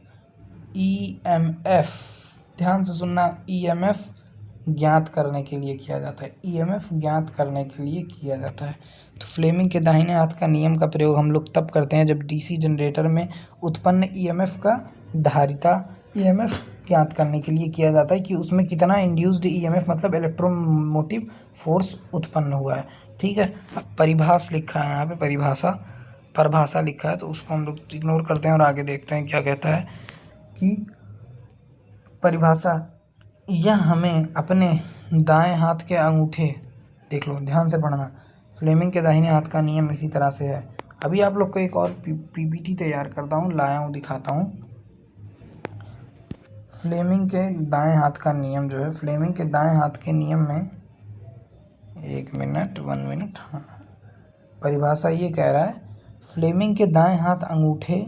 ध्यान से सुनना, ईएमएफ ज्ञात करने के लिए किया जाता है, ईएमएफ ज्ञात करने के लिए किया जाता है। तो फ्लेमिंग के दाहिने हाथ का नियम का प्रयोग हम लोग तब करते हैं जब डीसी जनरेटर में उत्पन्न ईएमएफ का धारिता ईएमएफ ज्ञात करने के लिए किया जाता है कि उसमें कितना इंड्यूस्ड ईएमएफ मतलब इलेक्ट्रोमोटिव फोर्स उत्पन्न हुआ है। ठीक है, परिभाषा लिखा है यहाँ पे, परिभाषा लिखा है तो उसको हम लोग इग्नोर करते हैं और आगे देखते हैं क्या कहता है कि परिभाषा, यह हमें अपने दाएं हाथ के अंगूठे, देख लो ध्यान से पढ़ना, फ्लेमिंग के दाहिने हाथ का नियम इसी तरह से है। अभी आप लोग को एक और पीपीटी तैयार करता हूँ, लाया हूँ, दिखाता हूँ। फ्लेमिंग के दाएं हाथ का नियम जो है, फ्लेमिंग के दाएं हाथ के नियम में, एक मिनट, 1 मिनट, हाँ, परिभाषा ये कह रहा है, फ्लेमिंग के दाएं हाथ अंगूठे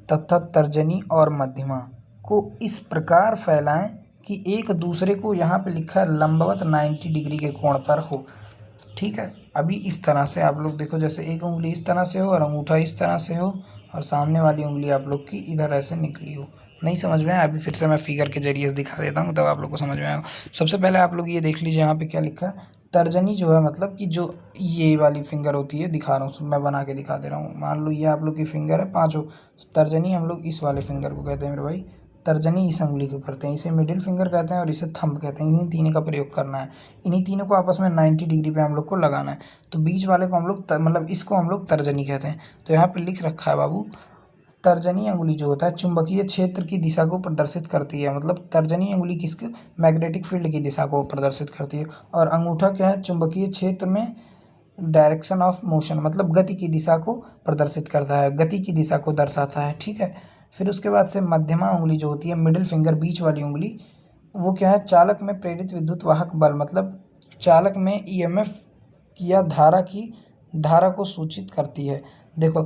तथा तर्जनी और मध्यमा को इस प्रकार फैलाएं कि एक दूसरे को, यहाँ पे लिखा है लंबवत 90 डिग्री के कोण पर हो। ठीक है, अभी इस तरह से आप लोग देखो, जैसे एक उंगली इस तरह से हो और अंगूठा इस तरह से हो और सामने वाली उंगली आप लोग की इधर ऐसे निकली हो। नहीं समझ में आया, अभी फिर से मैं फिगर के जरिए से दिखा देता हूँ तब आप लोग को समझ में आएगा। सबसे पहले आप लोग ये देख लीजिए यहाँ पे क्या लिखा है, तर्जनी जो है मतलब कि जो ये वाली फिंगर होती है, दिखा रहा हूँ मैं, बना के दिखा दे रहा हूँ। मान लो ये आप लोग की फिंगर है पाँचों, तर्जनी हम लोग इस वाले फिंगर को कहते हैं मेरे भाई, तर्जनी इस उंगली को करते हैं, इसे मिडिल फिंगर कहते हैं और इसे थंब कहते हैं। इन्हीं तीनों का प्रयोग करना है, इन्हीं तीनों को आपस में 90 डिग्री पे हम लोग को लगाना है। तो बीच वाले को हम लोग मतलब इसको हम लोग तर्जनी कहते हैं। तो यहाँ पे लिख रखा है बाबू, तर्जनी अंगुली जो होता है चुंबकीय क्षेत्र की दिशा को प्रदर्शित करती है। मतलब तर्जनी अंगुली किसके, मैग्नेटिक फील्ड की दिशा को प्रदर्शित करती है। और अंगूठा क्या है, चुंबकीय क्षेत्र में डायरेक्शन ऑफ मोशन मतलब गति की दिशा को प्रदर्शित करता है, गति की दिशा को दर्शाता है। ठीक है, फिर उसके बाद से मध्यमा उंगली जो होती है, मिडिल फिंगर, बीच वाली उंगली, वो क्या है, चालक में प्रेरित विद्युत वाहक बल मतलब चालक में ईएमएफ या धारा को सूचित करती है। देखो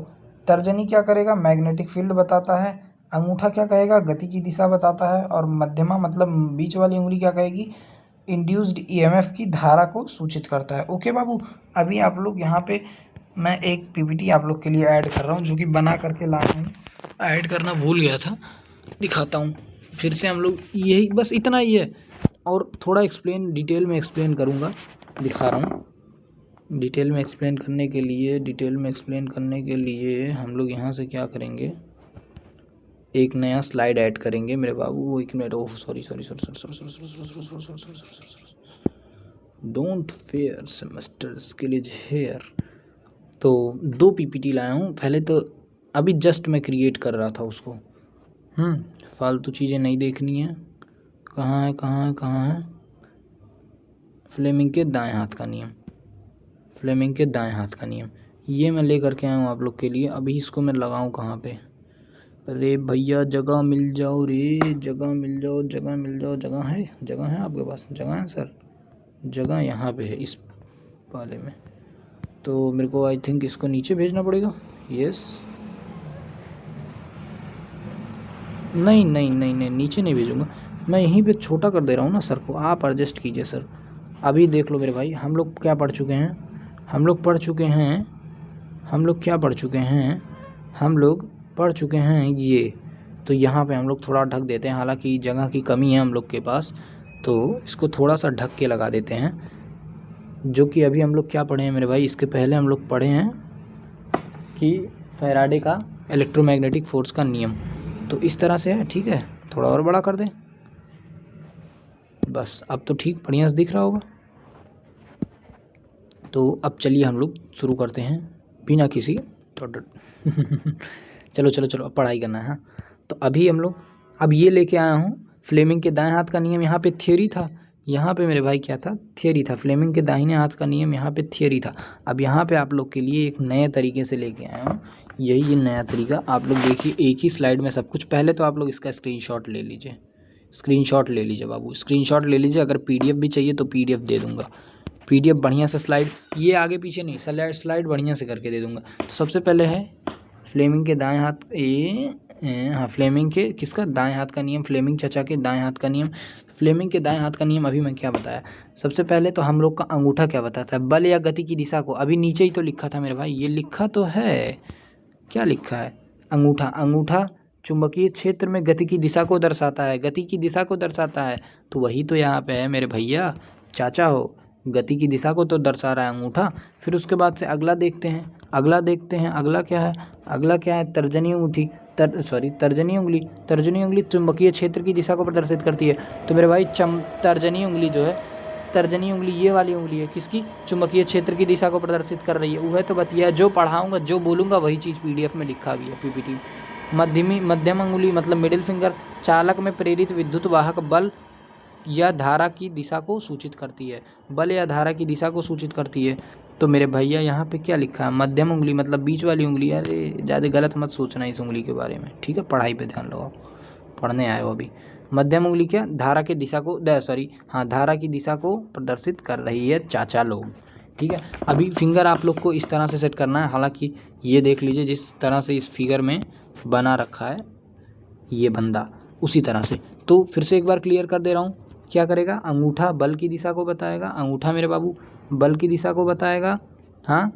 तर्जनी क्या करेगा, मैग्नेटिक फील्ड बताता है, अंगूठा क्या कहेगा, गति की दिशा बताता है, और मध्यमा मतलब बीच वाली उंगली क्या कहेगी, इंड्यूस्ड ईएमएफ की धारा को सूचित करता है। ओके बाबू, अभी आप लोग यहाँ पे मैं एक पीपीटी आप लोग के लिए ऐड कर रहा हूँ जो कि बना करके लाया हूँ, ऐड करना भूल गया था, दिखाता हूँ फिर से। हम लोग यही बस इतना ही है और थोड़ा डिटेल में एक्सप्लेन करूँगा, दिखा रहा हूँ। डिटेल में एक्सप्लेन करने के लिए हम लोग यहाँ से क्या करेंगे, एक नया स्लाइड ऐड करेंगे मेरे बाबू। एक minute, oh sorry, don't fear semester skills here. तो 2 पीपीटी लाया हूँ पहले, तो अभी जस्ट मैं क्रिएट कर रहा था उसको, फालतू चीज़ें नहीं देखनी है, कहाँ है, कहाँ है, कहाँ है? फ्लेमिंग के दाएं हाथ का नियम, फ्लेमिंग के दाएं हाथ का नियम, ये मैं लेकर के आया हूँ आप लोग के लिए। अभी इसको मैं लगाऊँ कहाँ पे? अरे भैया जगह मिल जाओ रे, जगह मिल जाओ, जगह मिल जाओ। जगह है, जगह है आपके पास? जगह है सर? जगह यहाँ पे है इस वाले में। तो मेरे को आई थिंक इसको नीचे भेजना पड़ेगा। यस, नहीं नहीं नहीं नहीं, नीचे नहीं भेजूँगा मैं, यहीं पे छोटा कर दे रहा हूँ ना सर को, आप एडजस्ट कीजिए सर। अभी देख लो मेरे भाई, हम लोग क्या पढ़ चुके हैं? हम लोग पढ़ चुके हैं, हम लोग क्या पढ़ चुके हैं? हम लोग पढ़ चुके हैं ये। तो यहाँ पे हम लोग थोड़ा ढक देते हैं, हालांकि जगह की कमी है हम लोग के पास, तो इसको थोड़ा सा ढक के लगा देते हैं। जो कि अभी हम लोग क्या पढ़े हैं मेरे भाई? इसके पहले हम लोग पढ़े हैं कि फैराडे का इलेक्ट्रोमैग्नेटिक फोर्स का नियम, तो इस तरह से है। ठीक है, थोड़ा और बड़ा कर दें, बस अब तो ठीक बढ़िया से दिख रहा होगा। तो अब चलिए हम लोग शुरू करते हैं बिना किसी चलो चलो चलो, अब पढ़ाई करना है। हाँ, तो अभी हम लोग, अब ये लेके आया हूँ फ्लेमिंग के दाएं हाथ का नियम। यहाँ पे थियोरी था, यहाँ पे मेरे भाई क्या था? थियोरी था। फ्लेमिंग के दाहिने हाथ का नियम यहाँ पे थियोरी था। अब यहाँ पे आप लोग के लिए एक नए तरीके से लेके आया हूँ, यही ये नया तरीका। आप लोग देखिए, एक ही स्लाइड में सब कुछ। पहले तो आप लोग इसका स्क्रीनशॉट ले लीजिए, स्क्रीनशॉट ले लीजिए बाबू, स्क्रीनशॉट ले लीजिए। अगर पीडीएफ भी चाहिए तो पीडीएफ दे दूँगा, पीडीएफ बढ़िया से, स्लाइड ये आगे पीछे नहीं, स्लाइड बढ़िया से करके दे दूँगा। तो सबसे पहले है फ्लेमिंग के दाएं हाथ, हाँ फ्लेमिंग के किसका? दाएं हाथ का नियम, फ्लेमिंग चाचा के दाएं हाथ का नियम। फ्लेमिंग के दाएं हाथ का नियम अभी मैं क्या बताया? सबसे पहले तो हम लोग का अंगूठा क्या बताता है? बल या गति की दिशा को। अभी नीचे ही तो लिखा था मेरे भाई, ये लिखा तो है, क्या लिखा है? अंगूठा, अंगूठा चुंबकीय क्षेत्र में गति की दिशा को दर्शाता है, गति की दिशा को दर्शाता है। तो वही तो यहाँ पे है मेरे भैया, चाचा हो, गति की दिशा को तो दर्शा रहा है अंगूठा। फिर उसके बाद से अगला देखते हैं, अगला देखते हैं, अगला क्या है? अगला क्या है? तर्जनी अंगूठी, तर्जनी उंगली। तर्जनी उंगली चुंबकीय क्षेत्र की दिशा को प्रदर्शित करती है। तो मेरे भाई तर्जनी उंगली जो है, तर्जनी उंगली ये वाली उंगली है, किसकी? चुंबकीय क्षेत्र की दिशा को प्रदर्शित कर रही है। वह तो बतिया, जो पढ़ाऊंगा जो बोलूँगा वही चीज़ पीडीएफ में लिखा भी है, पीपीटी। मध्यम अंगुली मतलब मिडिल फिंगर चालक में प्रेरित विद्युत वाहक बल या धारा की दिशा को सूचित करती है, बल या धारा की दिशा को सूचित करती है। तो मेरे भैया यहाँ पे क्या लिखा है? मध्यम उंगली मतलब बीच वाली उंगली। अरे ज़्यादा गलत मत सोचना इस उंगली के बारे में, ठीक है? पढ़ाई पे ध्यान लगाओ, पढ़ने आए हो अभी। मध्यम उंगली क्या? धारा की दिशा को, हाँ धारा की दिशा को प्रदर्शित कर रही है चाचा लोग, ठीक है? अभी फिंगर आप लोग को इस तरह से सेट करना है, हालांकि ये देख लीजिए जिस तरह से इस फिगर में बना रखा है ये बंदा, उसी तरह से। तो फिर से एक बार क्लियर कर दे रहा हूँ, क्या करेगा? अंगूठा बल की दिशा को बताएगा, अंगूठा मेरे बाबू बल की दिशा को बताएगा, हाँ,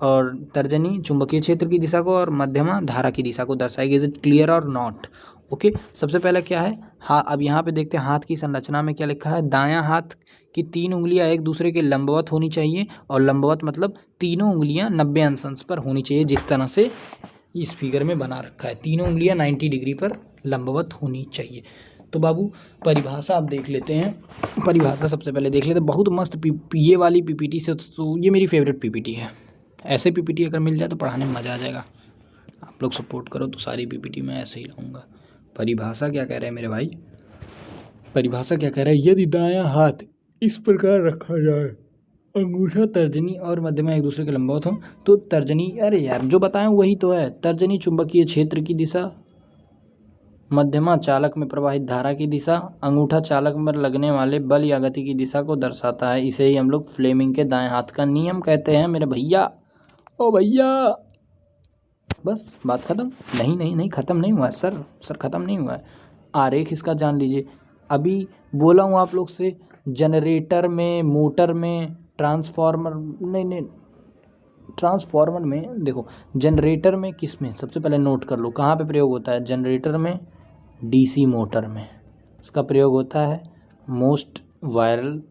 और तर्जनी चुंबकीय क्षेत्र की दिशा को, और मध्यमा धारा की दिशा को दर्शाएगी। इज इट क्लियर और नॉट? ओके, सबसे पहले क्या है? हाँ, अब यहाँ पे देखते हैं हाथ की संरचना में क्या लिखा है। दायां हाथ की 3 उंगलियां एक दूसरे के लंबवत होनी चाहिए, और लंबवत मतलब तीनों उंगलियां 90 अंश पर होनी चाहिए, जिस तरह से इस फिगर में बना रखा है। तीनों उंगलियां 90 डिग्री पर लंबवत होनी चाहिए। तो बाबू परिभाषा आप देख लेते हैं, परिभाषा सबसे पहले देख लेते हैं। बहुत मस्त ये वाली पीपीटी से, तो ये मेरी फेवरेट पीपीटी है। ऐसे पीपीटी अगर मिल जाए तो पढ़ाने में मज़ा आ जाएगा। आप लोग सपोर्ट करो तो सारी पीपीटी मैं ऐसे ही लाऊंगा। परिभाषा क्या कह रहे हैं मेरे भाई? परिभाषा क्या कह रहा है? यदि दायां हाथ इस प्रकार रखा जाए, अंगूठा तर्जनी और मध्यमा एक दूसरे के लंबवत हो, तो तर्जनी, अरे यार जो बताएं वही तो है। तर्जनी चुंबकीय क्षेत्र की दिशा, मध्यमा चालक में प्रवाहित धारा की दिशा, अंगूठा चालक में लगने वाले बल या गति की दिशा को दर्शाता है। इसे ही हम लोग फ्लेमिंग के दाएं हाथ का नियम कहते हैं मेरे भैया। ओ भैया, बस बात खत्म? नहीं नहीं नहीं, ख़त्म नहीं हुआ है सर, ख़त्म नहीं हुआ है। आरेख इसका जान लीजिए। अभी बोला हूँ आप लोग से, जनरेटर में, मोटर में, ट्रांसफार्मर, नहीं ट्रांसफार्मर में देखो, जनरेटर में किस में, सबसे पहले नोट कर लो कहाँ पे प्रयोग होता है। जनरेटर में, डीसी मोटर में इसका प्रयोग होता है। मोस्ट वायरल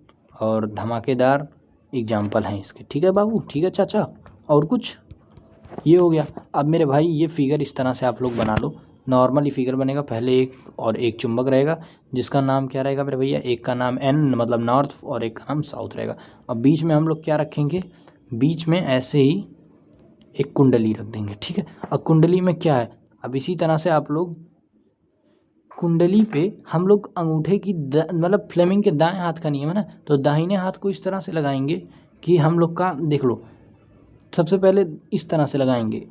और धमाकेदार एग्जाम्पल हैं इसके, ठीक है बाबू, ठीक है चाचा। और कुछ, ये हो गया। अब मेरे भाई ये फिगर इस तरह से आप लोग बना लो, नॉर्मली फिगर बनेगा। पहले एक और एक चुंबक रहेगा, जिसका नाम क्या रहेगा मेरे भैया? एक का नाम एन मतलब नॉर्थ, और एक का नाम साउथ रहेगा। अब बीच में हम लोग क्या रखेंगे? बीच में ऐसे ही एक कुंडली रख देंगे, ठीक है? अब कुंडली में क्या है? अब इसी तरह से आप लोग कुंडली पे हम लोग अंगूठे की मतलब फ्लेमिंग के दाएं हाथ का नियम है ना, तो दाहिने हाथ को इस तरह से लगाएंगे कि हम लोग का देख लो, सबसे पहले इस तरह से लगाएंगे।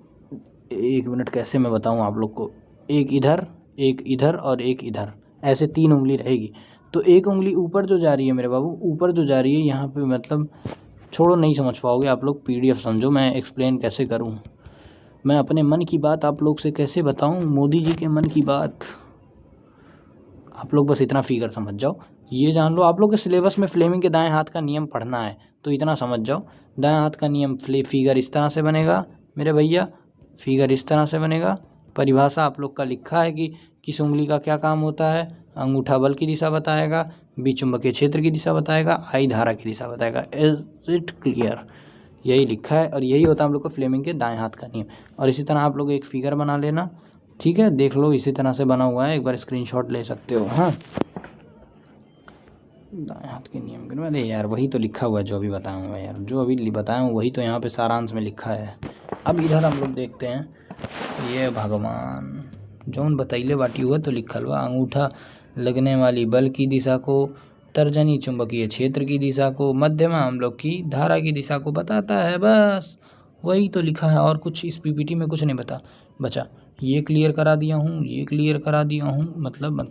1 मिनट कैसे मैं बताऊं आप लोग को, एक इधर और एक इधर, ऐसे 3 उंगली रहेगी। तो एक उंगली ऊपर जो जा रही है मेरे बाबू, ऊपर जो जा रही है यहाँ पे, मतलब छोड़ो नहीं समझ पाओगे आप लोग, PDF समझो, मैं एक्सप्लेन कैसे करूँ, मैं अपने मन की बात आप लोग से कैसे बताऊँ, मोदी जी के मन की बात। आप लोग बस इतना फिगर समझ जाओ, ये जान लो आप लोग के सिलेबस में फ्लेमिंग के दाएं हाथ का नियम पढ़ना है, तो इतना समझ जाओ। दाएं हाथ का नियम फिगर इस तरह से बनेगा मेरे भैया, फिगर इस तरह से बनेगा। परिभाषा आप लोग का लिखा है कि किस उंगली का क्या काम होता है। अंगूठा बल की दिशा बताएगा, बी चुंबकीय क्षेत्र की दिशा बताएगा, आई धारा की दिशा बताएगा। Is it clear? यही लिखा है और यही होता है हम लोग को फ्लेमिंग के दाएं हाथ का नियम। और इसी तरह आप लोग एक फिगर बना लेना, ठीक है, देख लो इसी तरह से बना हुआ है, एक बार स्क्रीनशॉट ले सकते हो। हाँ, दाएं हाथ के नियम के, अरे यार वही तो लिखा हुआ है जो अभी बताया हूँ यार, जो अभी बताया हूँ वही तो यहाँ पे सारांश में लिखा है। अब इधर हम लोग देखते हैं, ये भगवान जौन बतैले बाटी हुआ तो लिखल बा, अंगूठा लगने वाली बल की दिशा को, तर्जनी चुंबकीय क्षेत्र की दिशा को, मध्यमा हम लोग की धारा की दिशा को बताता है, बस वही तो लिखा है। और कुछ इस PPT में कुछ नहीं बचा। ये क्लियर करा दिया हूँ, ये क्लियर करा दिया हूँ, मतलब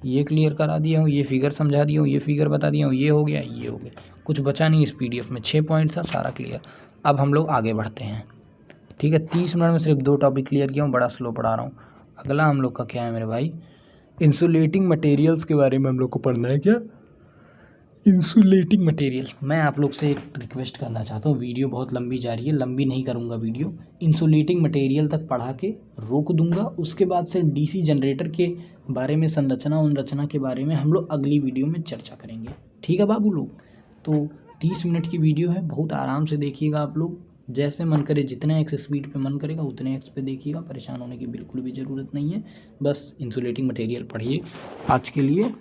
ये क्लियर करा दिया हूँ, ये फिगर समझा दिया हूँ, ये फिगर बता दिया हूँ, ये हो गया, ये हो गया, कुछ बचा नहीं इस PDF में। 6 पॉइंट था, सारा क्लियर। अब हम लोग आगे बढ़ते हैं, ठीक है। 30 मिनट में सिर्फ 2 टॉपिक क्लियर किया हूँ, बड़ा स्लो पढ़ा रहा हूँ। अगला हम लोग का क्या है मेरे भाई, इंसुलेटिंग मटेरियल्स के बारे में हम लोग को पढ़ना है। क्या इंसुलेटिंग मटेरियल, मैं आप लोग से एक रिक्वेस्ट करना चाहता हूँ, वीडियो बहुत लंबी जा रही है, लंबी नहीं करूँगा वीडियो। इंसुलेटिंग मटेरियल तक पढ़ा के रोक दूंगा, उसके बाद से DC जनरेटर के बारे में, संरचना के बारे में हम लोग अगली वीडियो में चर्चा करेंगे, ठीक है बाबू लोग। तो 30 मिनट की वीडियो है, बहुत आराम से देखिएगा आप लोग, जैसे मन करे, जितने एक्स स्पीड पे मन करेगा उतने एक्स पे देखिएगा, परेशान होने की बिल्कुल भी ज़रूरत नहीं है। बस इंसुलेटिंग मटेरियल पढ़िए। आज के लिए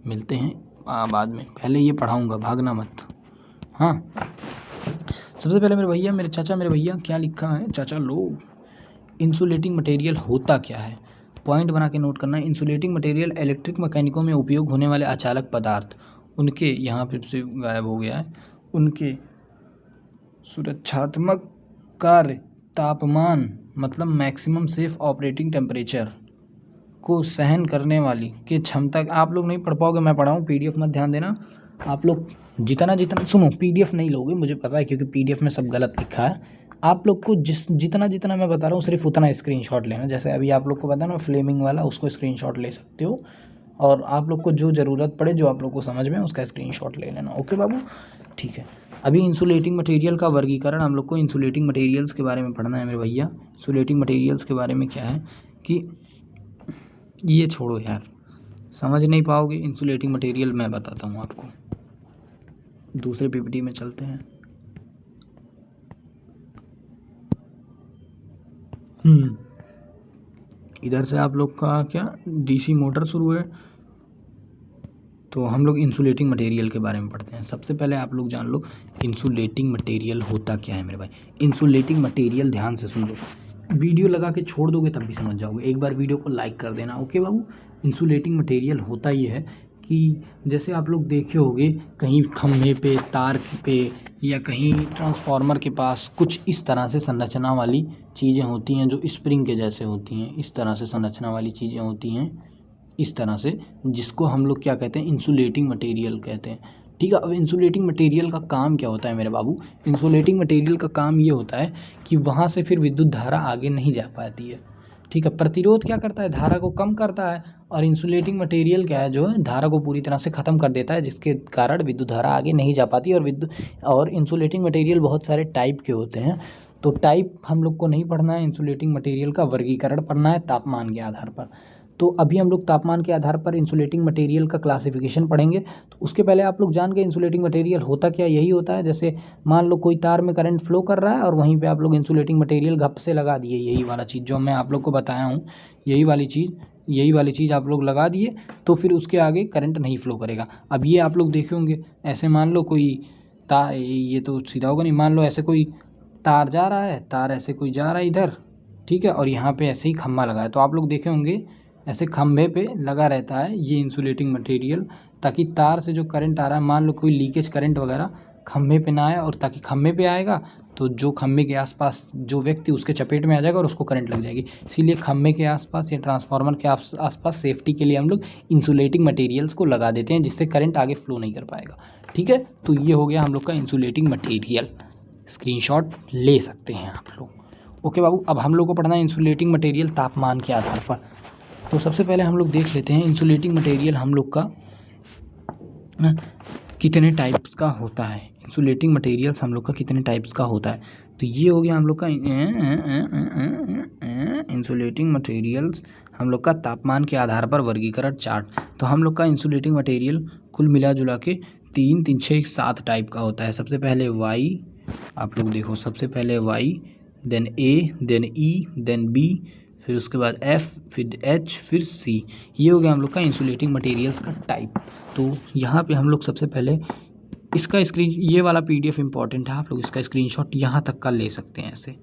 मिलते हैं बाद में, पहले ये पढ़ाऊँगा, भागना मत। हाँ, सबसे पहले मेरे भैया, मेरे चाचा, मेरे भैया क्या लिखा है चाचा लोग, इंसुलेटिंग मटेरियल होता क्या है, पॉइंट बना के नोट करना है। इंसुलेटिंग मटेरियल इलेक्ट्रिक मैकेनिकों में उपयोग होने वाले अचालक पदार्थ, उनके, यहाँ पे से गायब हो गया है, उनके सुरक्षात्मक कार्य, तापमान मतलब मैक्सिमम सेफ ऑपरेटिंग टेम्परेचर को सहन करने वाली के क्षमता। आप लोग नहीं पढ़ पाओगे, मैं पढ़ाऊँ, PDF मत ध्यान देना आप लोग, जितना सुनो, PDF नहीं लोगे मुझे पता है, क्योंकि PDF में सब गलत लिखा है। आप लोग को जितना मैं बता रहा हूँ सिर्फ उतना स्क्रीनशॉट लेना। जैसे अभी आप लोग को पता है ना फ्लेमिंग वाला, उसको स्क्रीनशॉट ले सकते हो, और आप लोग को जो ज़रूरत पड़े, जो आप लोग को समझ में, उसका स्क्रीनशॉट ले लेना। ओके बाबू, ठीक है। अभी इंसुलेटिंग मटेरियल का वर्गीकरण, हम लोग को इंसुलेटिंग मटेरियल्स के बारे में पढ़ना है मेरे भैया। इंसुलेटिंग मटेरियल्स के बारे में क्या है कि, ये छोड़ो यार, समझ नहीं पाओगे। इंसुलेटिंग मटेरियल मैं बताता हूँ आपको, दूसरे PPT में चलते हैं। इधर से आप लोग का क्या DC मोटर शुरू है, तो हम लोग इंसुलेटिंग मटेरियल के बारे में पढ़ते हैं। सबसे पहले आप लोग जान लो इंसुलेटिंग मटेरियल होता क्या है मेरे भाई। इंसुलेटिंग मटेरियल, ध्यान से सुन लो, वीडियो लगा के छोड़ दोगे तब भी समझ जाओगे, एक बार वीडियो को लाइक कर देना, ओके बाबू। इंसुलेटिंग मटेरियल होता ये है कि जैसे आप लोग देखे होंगे कहीं खंभे पे, तार पे, या कहीं ट्रांसफार्मर के पास कुछ इस तरह से संरचना वाली चीज़ें होती हैं, जो स्प्रिंग के जैसे होती हैं, इस तरह से संरचना वाली चीज़ें होती हैं, इस तरह से, जिसको हम लोग क्या कहते हैं, इंसुलेटिंग मटेरियल कहते हैं, ठीक है। अब इंसुलेटिंग मटेरियल का काम क्या होता है मेरे बाबू, इंसुलेटिंग मटेरियल का काम ये होता है कि वहाँ से फिर विद्युत धारा आगे नहीं जा पाती है, ठीक है। प्रतिरोध क्या करता है, धारा को कम करता है, और इंसुलेटिंग मटेरियल क्या है, जो है धारा को पूरी तरह से ख़त्म कर देता है, जिसके कारण विद्युत धारा आगे नहीं जा पाती। और इंसुलेटिंग मटेरियल बहुत सारे टाइप के होते हैं, तो टाइप हम लोग को नहीं पढ़ना है, इंसुलेटिंग मटेरियल का वर्गीकरण पढ़ना है तापमान के आधार पर। तो अभी हम लोग तापमान के आधार पर इंसुलेटिंग मटेरियल का क्लासिफिकेशन पढ़ेंगे। तो उसके पहले आप लोग जान गए इंसुलेटिंग मटेरियल होता क्या, यही होता है, जैसे मान लो कोई तार में करंट फ्लो कर रहा है और वहीं पे आप लोग इंसुलेटिंग मटेरियल घप से लगा दिए, यही वाला चीज़ जो मैं आप लोग को बताया हूँ, यही वाली चीज़ आप लोग लगा दिए, तो फिर उसके आगे करंट नहीं फ्लो करेगा। अब ये आप लोग देखे होंगे, ऐसे मान लो कोई तार, ये तो सीधा होगा नहीं, मान लो ऐसे कोई तार जा रहा है, तार ऐसे कोई जा रहा है इधर, ठीक है। और यहाँ पे ऐसे ही खम्भा लगा है, तो आप लोग देखे होंगे ऐसे खम्भे पे लगा रहता है ये इंसुलेटिंग मटेरियल, ताकि तार से जो करंट आ रहा है, मान लो कोई लीकेज करंट वगैरह खम्भे पे ना आए, और ताकि खम्भे पे आएगा तो जो खम्भे के आसपास जो व्यक्ति उसके चपेट में आ जाएगा और उसको करंट लग जाएगी। इसीलिए खम्भे के आसपास या ट्रांसफार्मर के आसपास सेफ्टी के लिए हम लोग इंसुलेटिंग मटेरियल्स को लगा देते हैं, जिससे करंट आगे फ्लो नहीं कर पाएगा। ठीक है, तो ये हो गया हम लोग का इंसुलेटिंग मटेरियल। स्क्रीनशॉट ले सकते हैं आप लोग। ओके बाबू, अब हम लोग को पढ़ना है इंसुलेटिंग मटेरियल तापमान के आधार पर। तो सबसे पहले हम लोग देख लेते हैं इंसुलेटिंग मटेरियल हम लोग का कितने टाइप्स का होता है। इंसुलेटिंग मटेरियल्स हम लोग का कितने टाइप्स का होता है, तो ये हो गया हम लोग का इंसुलेटिंग मटेरियल्स हम लोग का तापमान के आधार पर वर्गीकरण चार्ट। तो हम लोग का इंसुलेटिंग मटेरियल कुल मिला जुला के 3 3 6 7 टाइप का होता है। सबसे पहले वाई, आप लोग देखो, सबसे पहले वाई, देन ए, देन ई, देन बी, फिर उसके बाद एफ़, फिर एच, फिर सी। ये हो गया हम लोग का इंसुलेटिंग मटेरियल्स का टाइप। तो यहाँ पे हम लोग सबसे पहले इसका ये वाला PDF इंपॉर्टेंट है, आप लोग इसका स्क्रीनशॉट यहाँ तक का ले सकते हैं, ऐसे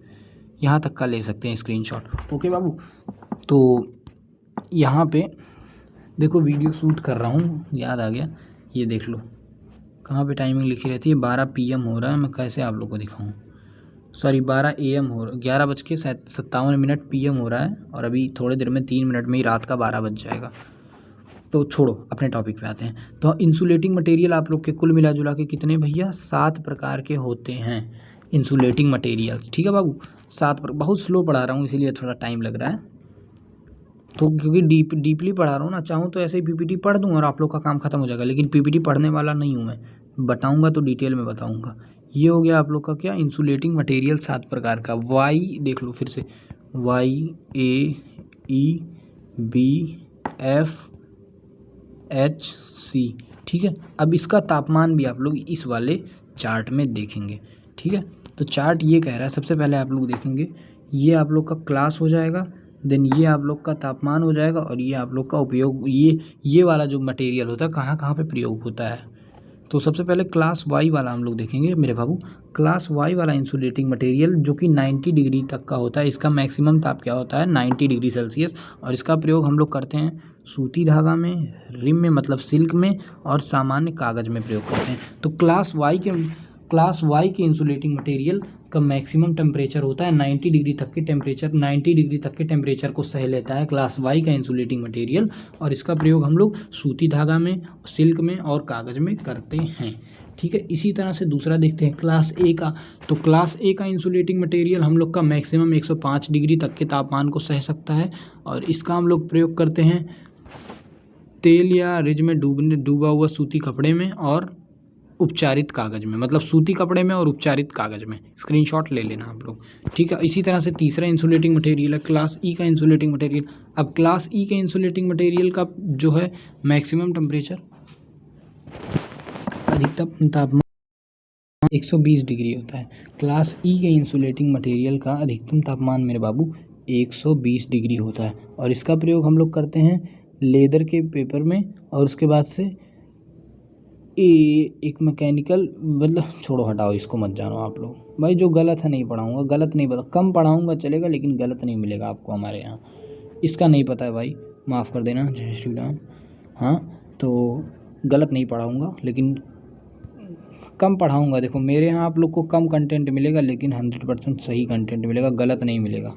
यहाँ तक का ले सकते हैं स्क्रीनशॉट। ओके बाबू, तो यहाँ पे देखो वीडियो शूट कर रहा हूँ, याद आ गया, ये देख लो कहाँ पे टाइमिंग लिखी रहती है, 12 PM हो रहा है। मैं कैसे आप लोग को दिखाऊँ, सॉरी 12 AM हो रहा, 11:57 PM हो रहा है, और अभी थोड़ी देर में 3 मिनट में ही रात का 12 बज जाएगा। तो छोड़ो, अपने टॉपिक पे आते हैं। तो इंसुलेटिंग मटेरियल आप लोग के कुल मिला जुला के कितने भैया, 7 प्रकार के होते हैं इंसुलेटिंग मटेरियल्स। ठीक है बाबू, 7 बहुत स्लो पढ़ा रहा हूँ इसीलिए थोड़ा टाइम लग रहा है, तो क्योंकि डीपली पढ़ा रहा हूँ ना, चाहूँ तो ऐसे ही PPT पढ़ दूँ और आप लोग का काम खत्म हो जाएगा, लेकिन PPT पढ़ने वाला नहीं हूँ मैं, बताऊँगा तो डिटेल में बताऊँगा। ये हो गया आप लोग का क्या, इंसुलेटिंग मटेरियल 7 प्रकार का। वाई देख लो फिर से, वाई, ए, ई, बी, एफ, एच, सी। ठीक है, अब इसका तापमान भी आप लोग इस वाले चार्ट में देखेंगे। ठीक है, तो चार्ट ये कह रहा है, सबसे पहले आप लोग देखेंगे ये आप लोग का क्लास हो जाएगा, देन ये आप लोग का तापमान हो जाएगा, और ये आप लोग का उपयोग, ये वाला जो मटेरियल होता है कहाँ कहाँ पे प्रयोग होता है। तो सबसे पहले क्लास वाई वाला हम लोग देखेंगे मेरे बाबू। क्लास वाई वाला इंसुलेटिंग मटेरियल जो कि 90 डिग्री तक का होता है, इसका मैक्सिमम ताप क्या होता है, 90 डिग्री सेल्सियस, और इसका प्रयोग हम लोग करते हैं सूती धागा में, रिम में मतलब सिल्क में, और सामान्य कागज़ में प्रयोग करते हैं। तो क्लास वाई के इंसुलेटिंग मटेरियल का मैक्सिमम टेम्परेचर होता है 90 डिग्री तक के टेम्परेचर, 90 डिग्री तक के टेम्परेचर को सह लेता है क्लास वाई का इंसुलेटिंग मटेरियल, और इसका प्रयोग हम लोग सूती धागा में, सिल्क में और कागज़ में करते हैं। ठीक है, इसी तरह से दूसरा देखते हैं क्लास ए का। तो क्लास ए का इंसुलेटिंग मटेरियल हम लोग का मैक्सिमम 105 डिग्री तक के तापमान को सह सकता है, और इसका हम लोग प्रयोग करते हैं तेल या रिज में डूबा हुआ सूती कपड़े में और उपचारित कागज़ में, मतलब सूती कपड़े में और उपचारित कागज़ में। स्क्रीनशॉट ले लेना आप लोग। ठीक है, इसी तरह से तीसरा इंसुलेटिंग मटेरियल है क्लास ई का इंसुलेटिंग मटेरियल। अब क्लास ई के इंसुलेटिंग मटेरियल का जो है मैक्सिमम टेम्परेचर, अधिकतम तापमान 120 डिग्री होता है। क्लास ई के इंसुलेटिंग मटेरियल का अधिकतम तापमान मेरे बाबू 120 डिग्री होता है, और इसका प्रयोग हम लोग करते हैं लेदर के पेपर में, और उसके बाद से एक मैकेनिकल, मतलब छोड़ो हटाओ, इसको मत जानो आप लोग भाई, जो गलत है नहीं पढ़ाऊँगा, गलत नहीं पता, कम पढ़ाऊँगा चलेगा, लेकिन गलत नहीं मिलेगा आपको हमारे यहाँ। इसका नहीं पता है भाई, माफ़ कर देना, जय श्री राम। हाँ, तो गलत नहीं पढ़ाऊँगा, लेकिन कम पढ़ाऊँगा। देखो मेरे यहाँ आप लोग को कम कंटेंट मिलेगा, लेकिन 100% सही कंटेंट मिलेगा, गलत नहीं मिलेगा।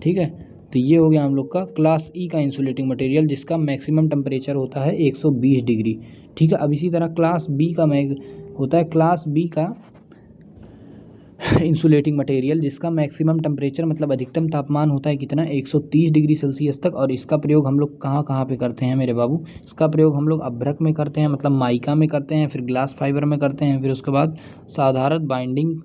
ठीक है, तो ये हो गया हम लोग का क्लास ई का इंसुलेटिंग मटेरियल, जिसका मैक्सिमम टेम्परेचर होता है 120 डिग्री। ठीक है, अब इसी तरह क्लास बी का होता है क्लास बी का इंसुलेटिंग मटेरियल, जिसका मैक्सिमम टेम्परेचर मतलब अधिकतम तापमान होता है कितना, 130 डिग्री सेल्सियस तक, और इसका प्रयोग हम लोग कहाँ कहाँ पे करते हैं मेरे बाबू। इसका प्रयोग हम लोग अभ्रक में करते हैं, मतलब माइका में करते हैं, फिर ग्लास फाइबर में करते हैं, फिर उसके बाद साधारण बाइंडिंग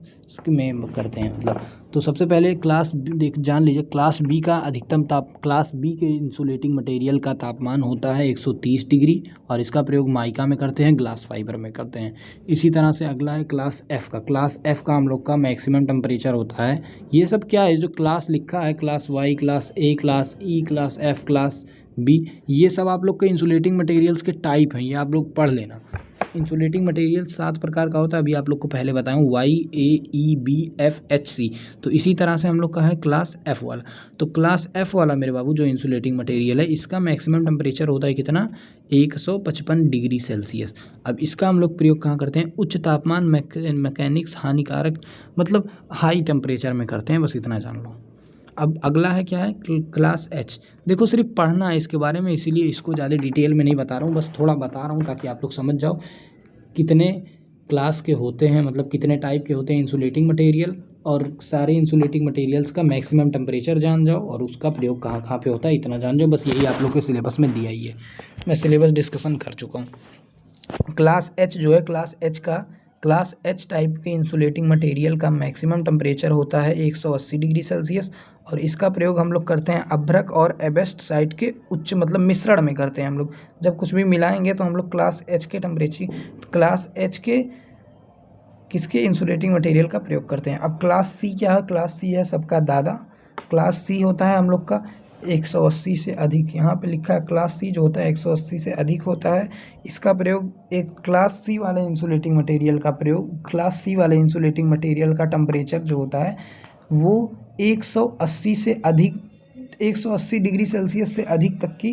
में करते हैं मतलब। तो सबसे पहले क्लास जान लीजिए, क्लास बी का अधिकतम क्लास बी के इंसुलेटिंग मटेरियल का तापमान होता है 130 डिग्री, और इसका प्रयोग माइका में करते हैं, ग्लास फाइबर में करते हैं। इसी तरह से अगला है क्लास एफ़ का। क्लास एफ़ का हम लोग का मैक्सिमम टेम्परेचर होता है, ये सब क्या है जो क्लास लिखा है, class Y, class A, class E, class F, class B, ये सब आप लोग के इंसुलेटिंग मटेरियल्स के टाइप हैं, ये आप लोग पढ़ लेना। इंसुलेटिंग मटेरियल 7 प्रकार का होता है, अभी आप लोग को पहले बताया हूँ YAEBFHC। तो इसी तरह से हम लोग का है क्लास F वाला। तो क्लास F वाला मेरे बाबू जो इंसुलेटिंग मटेरियल है, इसका मैक्सिमम टेम्परेचर होता है कितना, 155 डिग्री सेल्सियस। अब इसका हम लोग प्रयोग कहाँ करते हैं, उच्च तापमान मैकेनिक्स हानिकारक मतलब हाई टेम्परेचर में करते हैं, बस इतना जान लो। अब अगला है क्या है, क्लास एच। देखो सिर्फ पढ़ना है इसके बारे में, इसीलिए इसको ज़्यादा डिटेल में नहीं बता रहा हूँ, बस थोड़ा बता रहा हूँ ताकि आप लोग समझ जाओ कितने क्लास के होते हैं, मतलब कितने टाइप के होते हैं इंसुलेटिंग मटेरियल, और सारे इंसुलेटिंग मटेरियल्स का मैक्सिमम टेम्परेचर जान जाओ और उसका प्रयोग कहाँ कहाँ पे होता है, इतना जान जाओ। बस यही आप लोग के सिलेबस में दिया ही है, मैं सिलेबस डिस्कशन कर चुका हूँ। क्लास एच जो है, क्लास एच टाइप के इंसुलेटिंग मटेरियल का मैक्सिमम टेम्परेचर होता है 180 डिग्री सेल्सियस, और इसका प्रयोग हम लोग करते हैं अभ्रक और एबेस्ट साइट के उच्च मतलब मिश्रण में करते हैं हम लोग। जब कुछ भी मिलाएंगे तो हम लोग क्लास एच के क्लास एच के किसके इंसुलेटिंग मटेरियल का प्रयोग करते हैं। अब क्लास सी क्या है, क्लास सी है सबका दादा। क्लास सी होता है हम लोग का 180 से अधिक, यहाँ पे लिखा है क्लास सी जो होता है 180 से अधिक होता है। इसका प्रयोग एक क्लास सी वाले इंसुलेटिंग मटेरियल का प्रयोग, क्लास सी वाले इंसुलेटिंग मटेरियल का टेम्परेचर जो होता है वो 180 से अधिक, 180 डिग्री सेल्सियस से अधिक तक की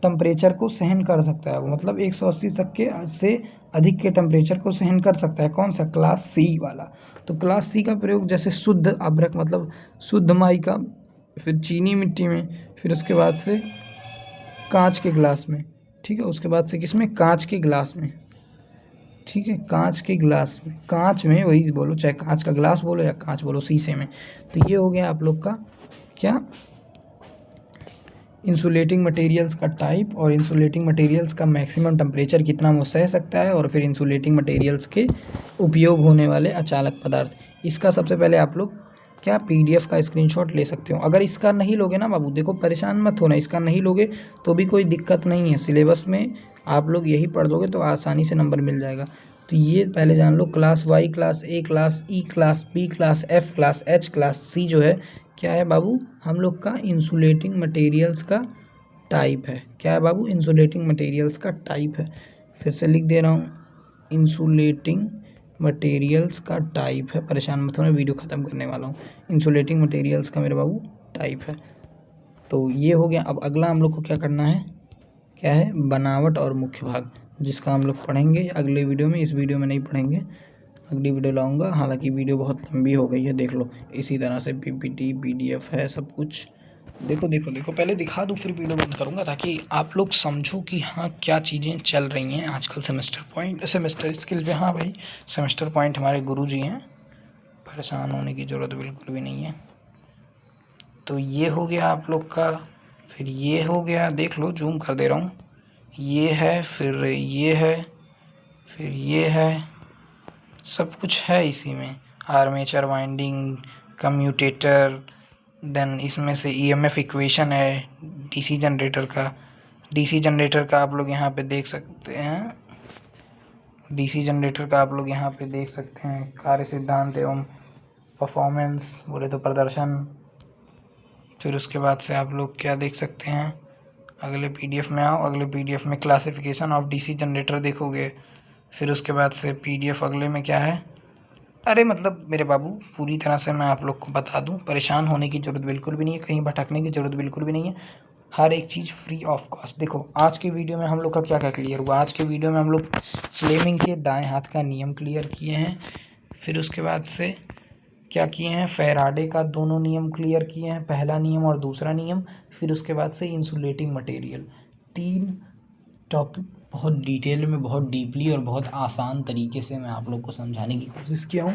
टेम्परेचर को सहन कर सकता है वो, मतलब 180 तक के से अधिक के टेम्परेचर को सहन कर सकता है। कौन सा, क्लास सी वाला। तो क्लास सी का प्रयोग जैसे शुद्ध अभ्रक मतलब शुद्ध माइका, फिर चीनी मिट्टी में, फिर उसके बाद से कांच के गिलास में, ठीक है, उसके बाद से किसमें, कांच के गिलास में, ठीक है, कांच के गिलास में, कांच में वही बोलो, चाहे कांच का गिलास बोलो या कांच बोलो, शीशे में। तो ये हो गया आप लोग का क्या, इंसुलेटिंग मटेरियल्स का टाइप और इंसुलेटिंग मटेरियल्स का मैक्सिमम टेम्परेचर कितना वो सह सकता है, और फिर इंसुलेटिंग मटेरियल्स के उपयोग होने वाले अचालक पदार्थ। इसका सबसे पहले आप लोग क्या PDF का स्क्रीनशॉट ले सकते हो। अगर इसका नहीं लोगे ना बाबू, देखो परेशान मत होना, इसका नहीं लोगे तो भी कोई दिक्कत नहीं है, सिलेबस में आप लोग यही पढ़ लोगे तो आसानी से नंबर मिल जाएगा। तो ये पहले जान लो, class Y, class A, class E, class B, class F, class H, class C जो है क्या है बाबू, हम लोग का इंसुलेटिंग मटेरियल्स का टाइप है। क्या है बाबू, इंसुलेटिंग मटेरियल्स का टाइप है। फिर से लिख दे रहा हूँ, इंसुलेटिंग मटेरियल्स का टाइप है, परेशान मत होना, वीडियो ख़त्म करने वाला हूँ। इंसुलेटिंग मटेरियल्स का मेरे बाबू टाइप है। तो ये हो गया। अब अगला हम लोग को क्या करना है, क्या है, बनावट और मुख्य भाग, जिसका हम लोग पढ़ेंगे अगले वीडियो में, इस वीडियो में नहीं पढ़ेंगे, अगली वीडियो लाऊंगा। हालांकि वीडियो बहुत लंबी हो गई है, देख लो इसी तरह से PPT PDF है सब कुछ। देखो देखो देखो, पहले दिखा दूँ फिर वीडियो बंद करूँगा, ताकि आप लोग समझो कि हाँ क्या चीज़ें चल रही हैं आजकल सेमेस्टर स्किल पे। हाँ भाई, सेमेस्टर पॉइंट हमारे गुरुजी हैं, परेशान होने की ज़रूरत बिल्कुल भी नहीं है। तो ये हो गया आप लोग का, फिर ये हो गया, देख लो जूम कर दे रहा हूँ, ये है, फिर ये है, फिर ये है, सब कुछ है इसी में। आर्मेचर वाइंडिंग, कम्यूटेटर, देन इसमें से EMF इक्वेशन है DC जनरेटर का आप लोग यहाँ पे देख सकते हैं, DC जनरेटर का आप लोग यहाँ पे देख सकते हैं। कार्य सिद्धांत एवं परफॉर्मेंस बोले तो प्रदर्शन। फिर उसके बाद से आप लोग क्या देख सकते हैं, अगले PDF में आओ, अगले PDF में क्लासिफिकेशन ऑफ DC जनरेटर देखोगे। फिर उसके बाद से PDF अगले में क्या है, अरे मतलब मेरे बाबू पूरी तरह से मैं आप लोग को बता दूं, परेशान होने की ज़रूरत बिल्कुल भी नहीं है, कहीं भटकने की ज़रूरत बिल्कुल भी नहीं है, हर एक चीज़ फ्री ऑफ कॉस्ट। देखो आज के वीडियो में हम लोग का क्या क्या क्लियर हुआ, आज के वीडियो में हम लोग फ्लेमिंग के दाएं हाथ का नियम क्लियर किए हैं। फिर उसके बाद से क्या किए हैं, फैराडे का दोनों नियम क्लियर किए हैं, पहला नियम और दूसरा नियम। फिर उसके बाद से इंसुलेटिंग मटेरियल, 3 टॉपिक बहुत डिटेल में, बहुत डीपली और बहुत आसान तरीके से मैं आप लोग को समझाने की कोशिश किया हूँ,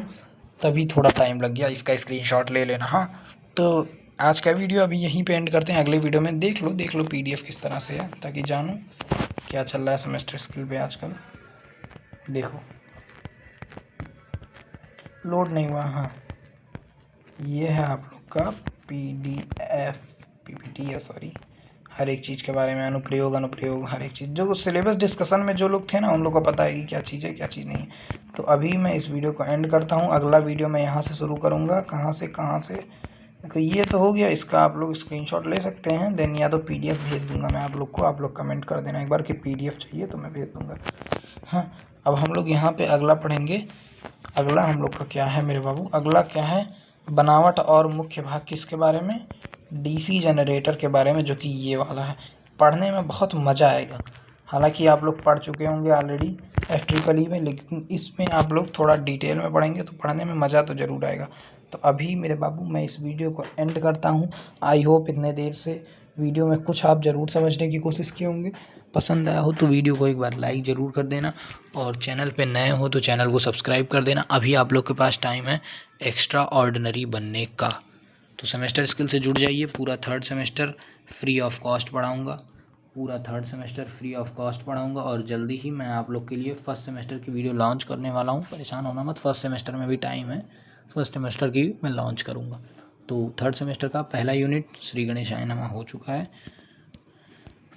तभी थोड़ा टाइम लग गया। इसका स्क्रीनशॉट ले लेना। हाँ, तो आज का वीडियो अभी यहीं पे एंड करते हैं, अगले वीडियो में देख लो PDF किस तरह से है, ताकि जानो क्या चल रहा है सेमेस्टर स्किल पे आजकल। देखो लोड नहीं हुआ, हाँ ये है आप लोग का PDF PPT है, सॉरी, हर एक चीज़ के बारे में, अनुप्रयोग हर एक चीज़, जो सिलेबस डिस्कशन में जो लोग थे ना उन लोग को पता है कि क्या चीज़ है क्या चीज़ नहीं है। तो अभी मैं इस वीडियो को एंड करता हूँ, अगला वीडियो मैं यहाँ से शुरू करूँगा। कहाँ से देखो ये तो हो गया, इसका आप लोग स्क्रीनशॉट ले सकते हैं, देन या तो PDF भेज दूँगा मैं आप लोग को, आप लोग कमेंट कर देना एक बार कि PDF चाहिए तो मैं भेज दूँगा। हाँ, अब हम लोग यहाँ पे अगला पढ़ेंगे। अगला हम लोग का क्या है मेरे बाबू, अगला क्या है, बनावट और मुख्य भाग किसके बारे में, डीसी जनरेटर के बारे में, जो कि ये वाला है। पढ़ने में बहुत मज़ा आएगा। हालांकि आप लोग पढ़ चुके होंगे ऑलरेडी FEEE में, लेकिन इसमें आप लोग थोड़ा डिटेल में पढ़ेंगे तो पढ़ने में मज़ा तो ज़रूर आएगा। तो अभी मेरे बाबू मैं इस वीडियो को एंड करता हूँ। आई होप इतने देर से वीडियो में कुछ आप ज़रूर समझने की कोशिश किए होंगे। पसंद आया हो तो वीडियो को एक बार लाइक ज़रूर कर देना, और चैनल पे नए हो तो चैनल को सब्सक्राइब कर देना। अभी आप लोग के पास टाइम है एक्स्ट्रा ऑर्डिनरी बनने का, तो सेमेस्टर स्किल से जुड़ जाइए। पूरा third semester free of cost पढ़ाऊँगा, पूरा third semester free of cost पढ़ाऊँगा। और जल्दी ही मैं आप लोग के लिए फर्स्ट सेमेस्टर की वीडियो लॉन्च करने वाला हूँ। परेशान होना मत, फर्स्ट सेमेस्टर में भी टाइम है, फर्स्ट सेमेस्टर की मैं लॉन्च करूँगा। तो थर्ड सेमेस्टर का पहला यूनिट श्री गणेशाय नमः हो चुका है।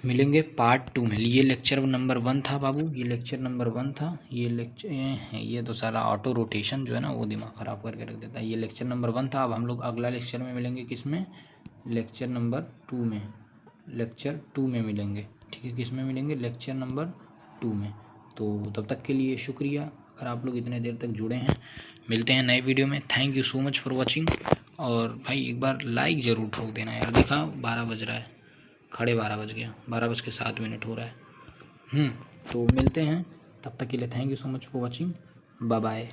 मिलेंगे पार्ट 2 में। ये लेक्चर नंबर 1 था बाबू, ये लेक्चर नंबर 1 था। ये तो सारा ऑटो रोटेशन जो है ना वो दिमाग ख़राब करके रख देता है। ये लेक्चर नंबर 1 था। अब हम लोग अगला लेक्चर में मिलेंगे, किस में, लेक्चर नंबर 2 में, लेक्चर 2 में मिलेंगे। ठीक है, किस में मिलेंगे, लेक्चर नंबर 2 में। तो तब तक के लिए शुक्रिया, अगर आप लोग इतने देर तक जुड़े हैं। मिलते हैं नए वीडियो में। Thank you so much for watching. और भाई एक बार लाइक ज़रूर ठोक देना यार। देखा 12 बज रहा है, 12:30 बज गया, 12:07 हो रहा है। तो मिलते हैं, तब तक के लिए thank you so much for watching. Bye bye.